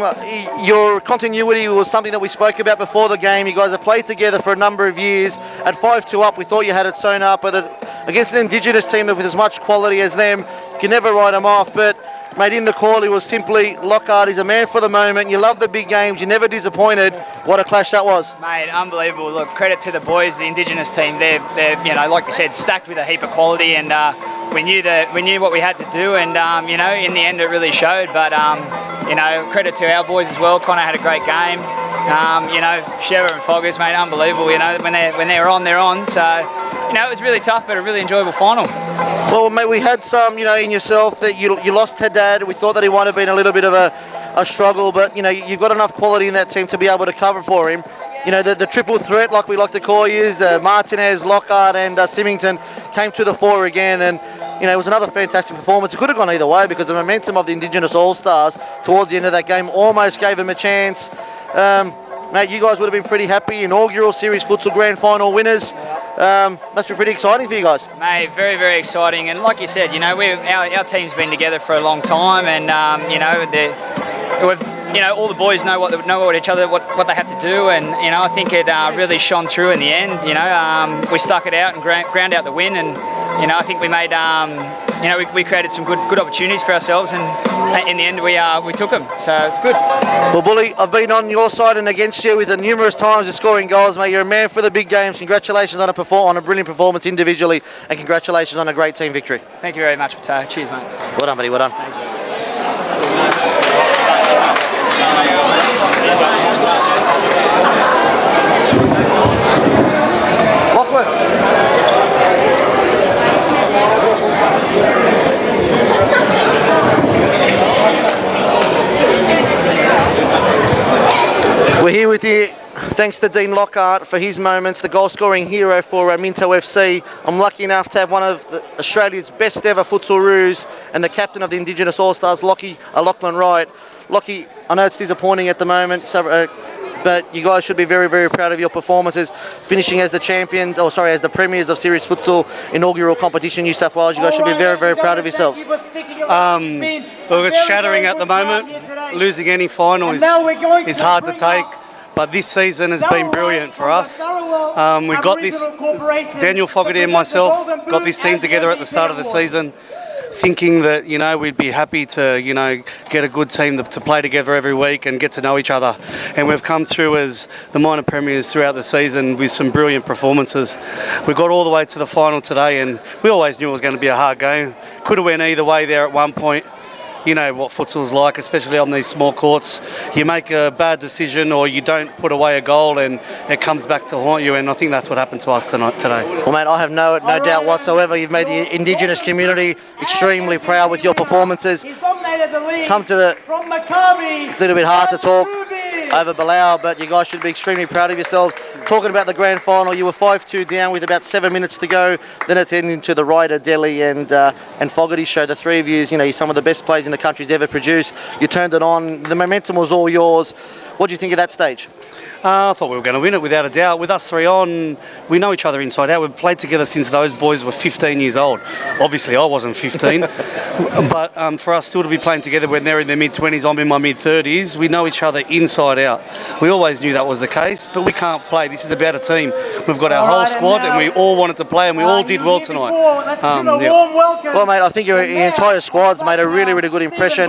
Speaker 1: Your continuity was something that we spoke about before the game. You guys have played together for a number of years. At 5-2 up, we thought you had it sewn up, but against an Indigenous team with as much quality as them, you can never write them off. But mate, in the call, he was simply Lockhart. He's a man for the moment. You love the big games. You're never disappointed. What a clash that was.
Speaker 5: Mate, unbelievable. Look, credit to the boys, the Indigenous team. They're you know, like you said, stacked with a heap of quality, and we knew what we had to do, and you know, in the end, it really showed. But you know, credit to our boys as well. Connor had a great game. You know, Sheva and Foggers, mate, unbelievable. You know, when they're on, they're on. So, you know, it was really tough, but a really enjoyable final.
Speaker 1: Well, mate, we had some, you know, in yourself that you lost to Dad. We thought that he might have been a little bit of a struggle, but, you know, you've got enough quality in that team to be able to cover for him. You know, the triple threat, like we like to call you, Martinez, Lockhart and Symington came to the fore again, and, you know, it was another fantastic performance. It could have gone either way because the momentum of the Indigenous All-Stars towards the end of that game almost gave him a chance. Mate, you guys would have been pretty happy. Inaugural Series Futsal Grand Final winners. Must be pretty exciting for you guys.
Speaker 5: Mate, very, very exciting. And like you said, you know, our team's been together for a long time, and you know, all the boys know what each other, what they have to do, and you know, I think it really shone through in the end. You know, we stuck it out and ground out the win, and you know, I think we made, you know, we created some good opportunities for ourselves, and in the end, we took them. So it's good.
Speaker 1: Well, Bully, I've been on your side and against you with numerous times of scoring goals, mate. You're a man for the big games. Congratulations on a brilliant performance individually, and congratulations on a great team victory.
Speaker 5: Thank you very much, Mateo. Cheers, mate.
Speaker 1: Well done, buddy. Well done. We're here with you, thanks to Dean Lockhart for his moments, the goal-scoring hero for Minto FC. I'm lucky enough to have one of Australia's best ever Futsalroos and the captain of the Indigenous All-Stars, Lachlan Wright. Lockie, I know it's disappointing at the moment, but you guys should be very, very proud of your performances, finishing as the champions, as the premiers of Series Futsal inaugural competition, New South Wales. You guys should be very, very proud of yourselves.
Speaker 6: Look, it's shattering at the moment. Losing any final is hard to take, but this season has been brilliant for us. We got this, Daniel Fogarty and myself got this team together at the start of the season, thinking that, you know, we'd be happy to, you know, get a good team to play together every week and get to know each other. And we've come through as the minor premiers throughout the season with some brilliant performances. We got all the way to the final today, and we always knew it was going to be a hard game. Could have went either way there at one point. You know what futsal's like, especially on these small courts. You make a bad decision or you don't put away a goal and it comes back to haunt you, and I think that's what happened to us today.
Speaker 1: Well, mate, I have no doubt whatsoever. You've made the Indigenous community extremely proud with your performances. Come to the... It's a little bit hard to talk over Bilal, but you guys should be extremely proud of yourselves. Talking about the grand final, you were 5-2 down with about 7 minutes to go. Then it turned into the Ryder, Delhi and Fogarty show. The three of you, you know, you're some of the best players in the country's ever produced. You turned it on. The momentum was all yours. What do you think of that stage?
Speaker 6: I thought we were going to win it without a doubt. With us three on, we know each other inside out. We've played together since those boys were 15 years old. Obviously, I wasn't 15. But for us still to be playing together when they're in their mid-20s, I'm in my mid-30s, we know each other inside out. We always knew that was the case, but we can't play. This is about a team. We've got our whole squad and we all wanted to play and we all did well tonight.
Speaker 1: Well, mate, I think your entire squad's made a really, really good impression.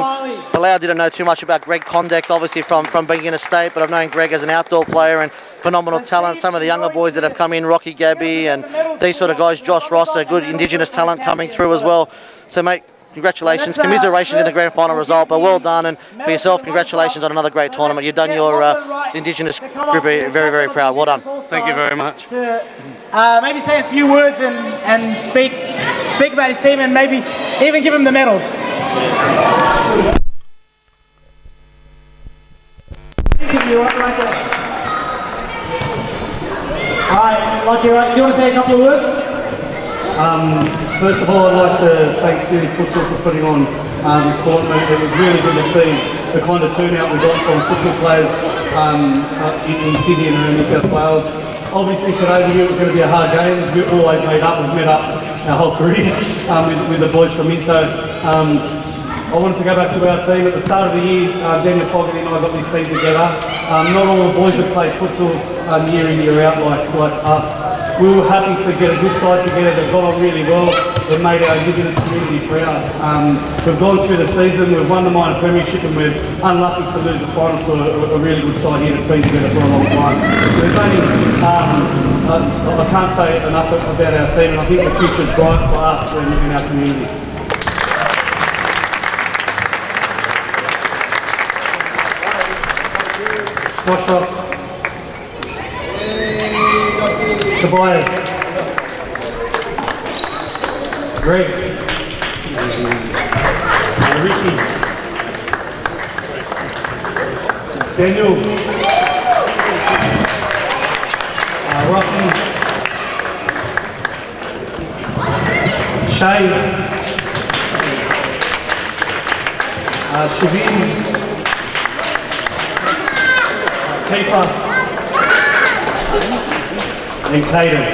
Speaker 1: Bilal didn't know too much about Greg Condeck, obviously from being in a state, but I've known Greg as an outdoor player and phenomenal talent. Some of the younger boys that have come in, Rocky Gabby and these sort of guys, Josh Ross, a good Indigenous talent coming through as well. So, mate, congratulations, commiserations in the grand final result, but well done, and for yourself, congratulations on another great tournament. You've done your Indigenous group very, very proud. Well done.
Speaker 6: Thank you very much.
Speaker 3: Maybe say a few words and speak about his team and maybe even give him the medals. Alright, Lucky, do you want to say a couple of words?
Speaker 7: First of all, I'd like to thank Series Futsal for putting on this tournament. It was really good to see the kind of turnout we got from futsal players in Sydney and around New South Wales. Obviously today we knew it was going to be a hard game. We always made up, we've met up our whole careers with the boys from Minto. I wanted to go back to our team. At the start of the year, Daniel Fogarty and I got this team together. Not all the boys have played futsal year in, year out like us. We were happy to get a good side together that got on really well. It made our Indigenous community proud. We've gone through the season, we've won the minor premiership, and we're unlucky to lose the final to a really good side here that's been together for a long time. So there's only, I can't say enough about our team, and I think the future's bright for us and our community. Wash off. Tobias. Greg. Ricky. Daniel. Rocky. Shane. Shavin. Keeper and Caden.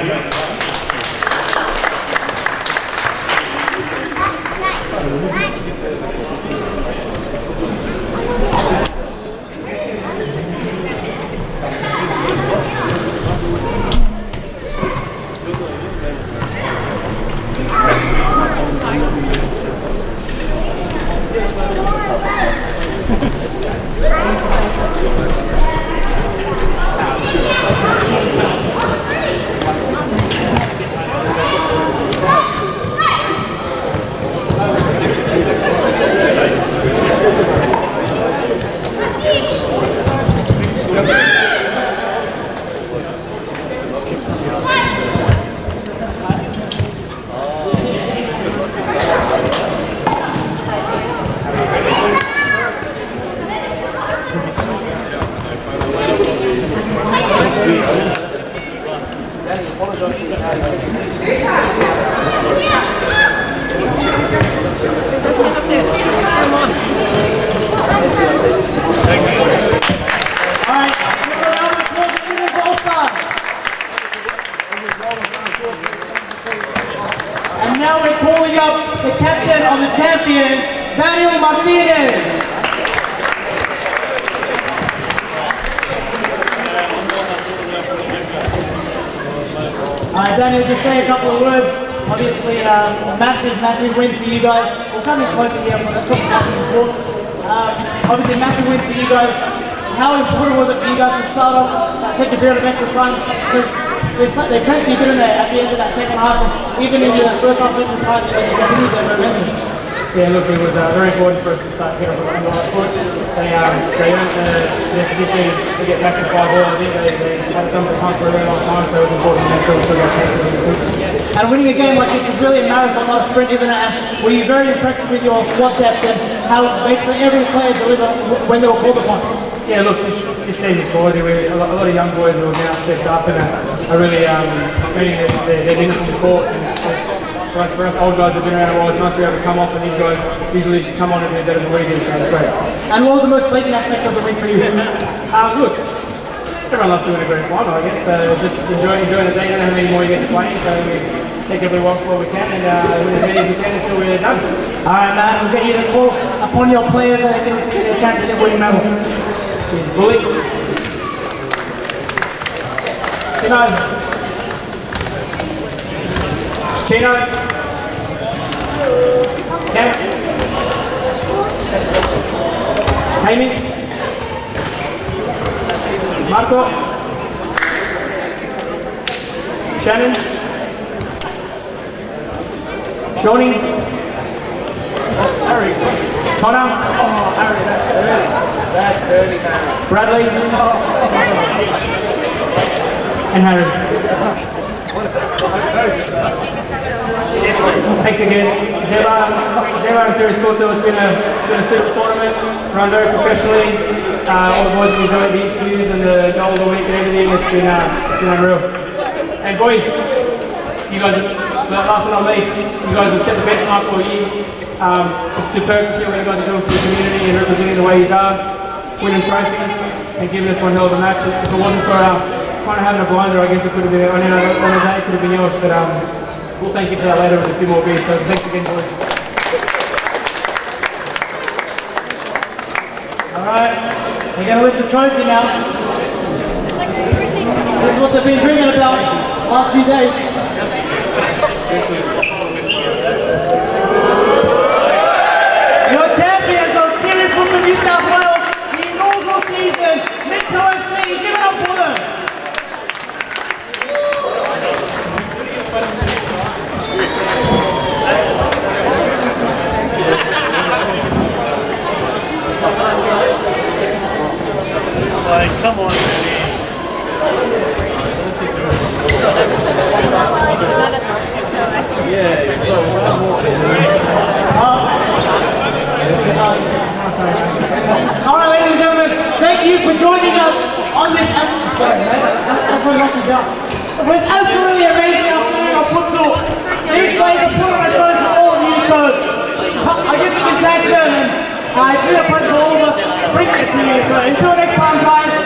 Speaker 3: And now we're calling up the captain of the champions, Daniel Martinez. Daniel, just say a couple of words. Obviously, massive win for you guys. We'll come in closer here for the captains, of course. Obviously, massive win for you guys. How important was it for you guys to start off that second period of extra time? Because they pressed you good in there at the end of that second half, and even in the first half of extra time, they continued their momentum.
Speaker 8: Yeah, look, it was very important for us to start getting on the right foot. They earned their position to get back to 5-all. I think they had something to come for a really long time, so it was important to make sure we took our chances in the hoop.
Speaker 3: And winning a game like this is really a marathon, not a sprint, isn't it? And were you very impressed with your squad depth and how basically every player delivered when they were called upon?
Speaker 8: Yeah, look, this team is quality. A lot of young boys who have now stepped up and are really meeting their minutes on the court. For us old guys who've been around a while, it's nice to be able to come off, and these guys usually come on and do better than we do, so it's great.
Speaker 3: And what was the most pleasing aspect of the week for you?
Speaker 8: Look, everyone loves doing a grand final, I guess, so just enjoying the day. Don't know how many more you get to play, so we take every one while we can and win as many as we can until we're done.
Speaker 3: Alright, man, we'll get you to call upon your players so they can receive their championship winning medal.
Speaker 8: Cheers, bully. Chino. Cam. Amy. Marco. Shannon. Shoni.
Speaker 3: Harry.
Speaker 8: Connor.
Speaker 3: Oh, Harry, that's early, man.
Speaker 8: Bradley. And Harry. Thanks again. Zero and Series Futsal, it's been a super tournament, run very professionally. All the boys have enjoyed the interviews and the goal of the week and everything. It's been unreal. And boys, you guys, last but not least, you guys have set the benchmark all year. It's superb to see what you guys are doing for the community and representing the way you are, winning trophies and giving us one hell of a match. If it wasn't for kind of having a blinder, I guess it could have been on a day, it could have been yours. But we'll thank you for that later with a few more beers. So thanks again, boys.
Speaker 3: Alright, we're going to lift the trophy now. This is what they've been dreaming about the last few days. Your champions of Series Football New South Wales, the inaugural season, Minto FC, give it up for them.
Speaker 9: Like, come on, man. Yeah, so one more.
Speaker 3: Alright, ladies and gentlemen, thank you for joining us on this. That's what knocked you down. It was absolutely amazing afternoon of futsal. These guys are putting on a show for all of you, so I guess you can thank them, and it's been a pleasure for all of us bringing it to you. So until next time, guys.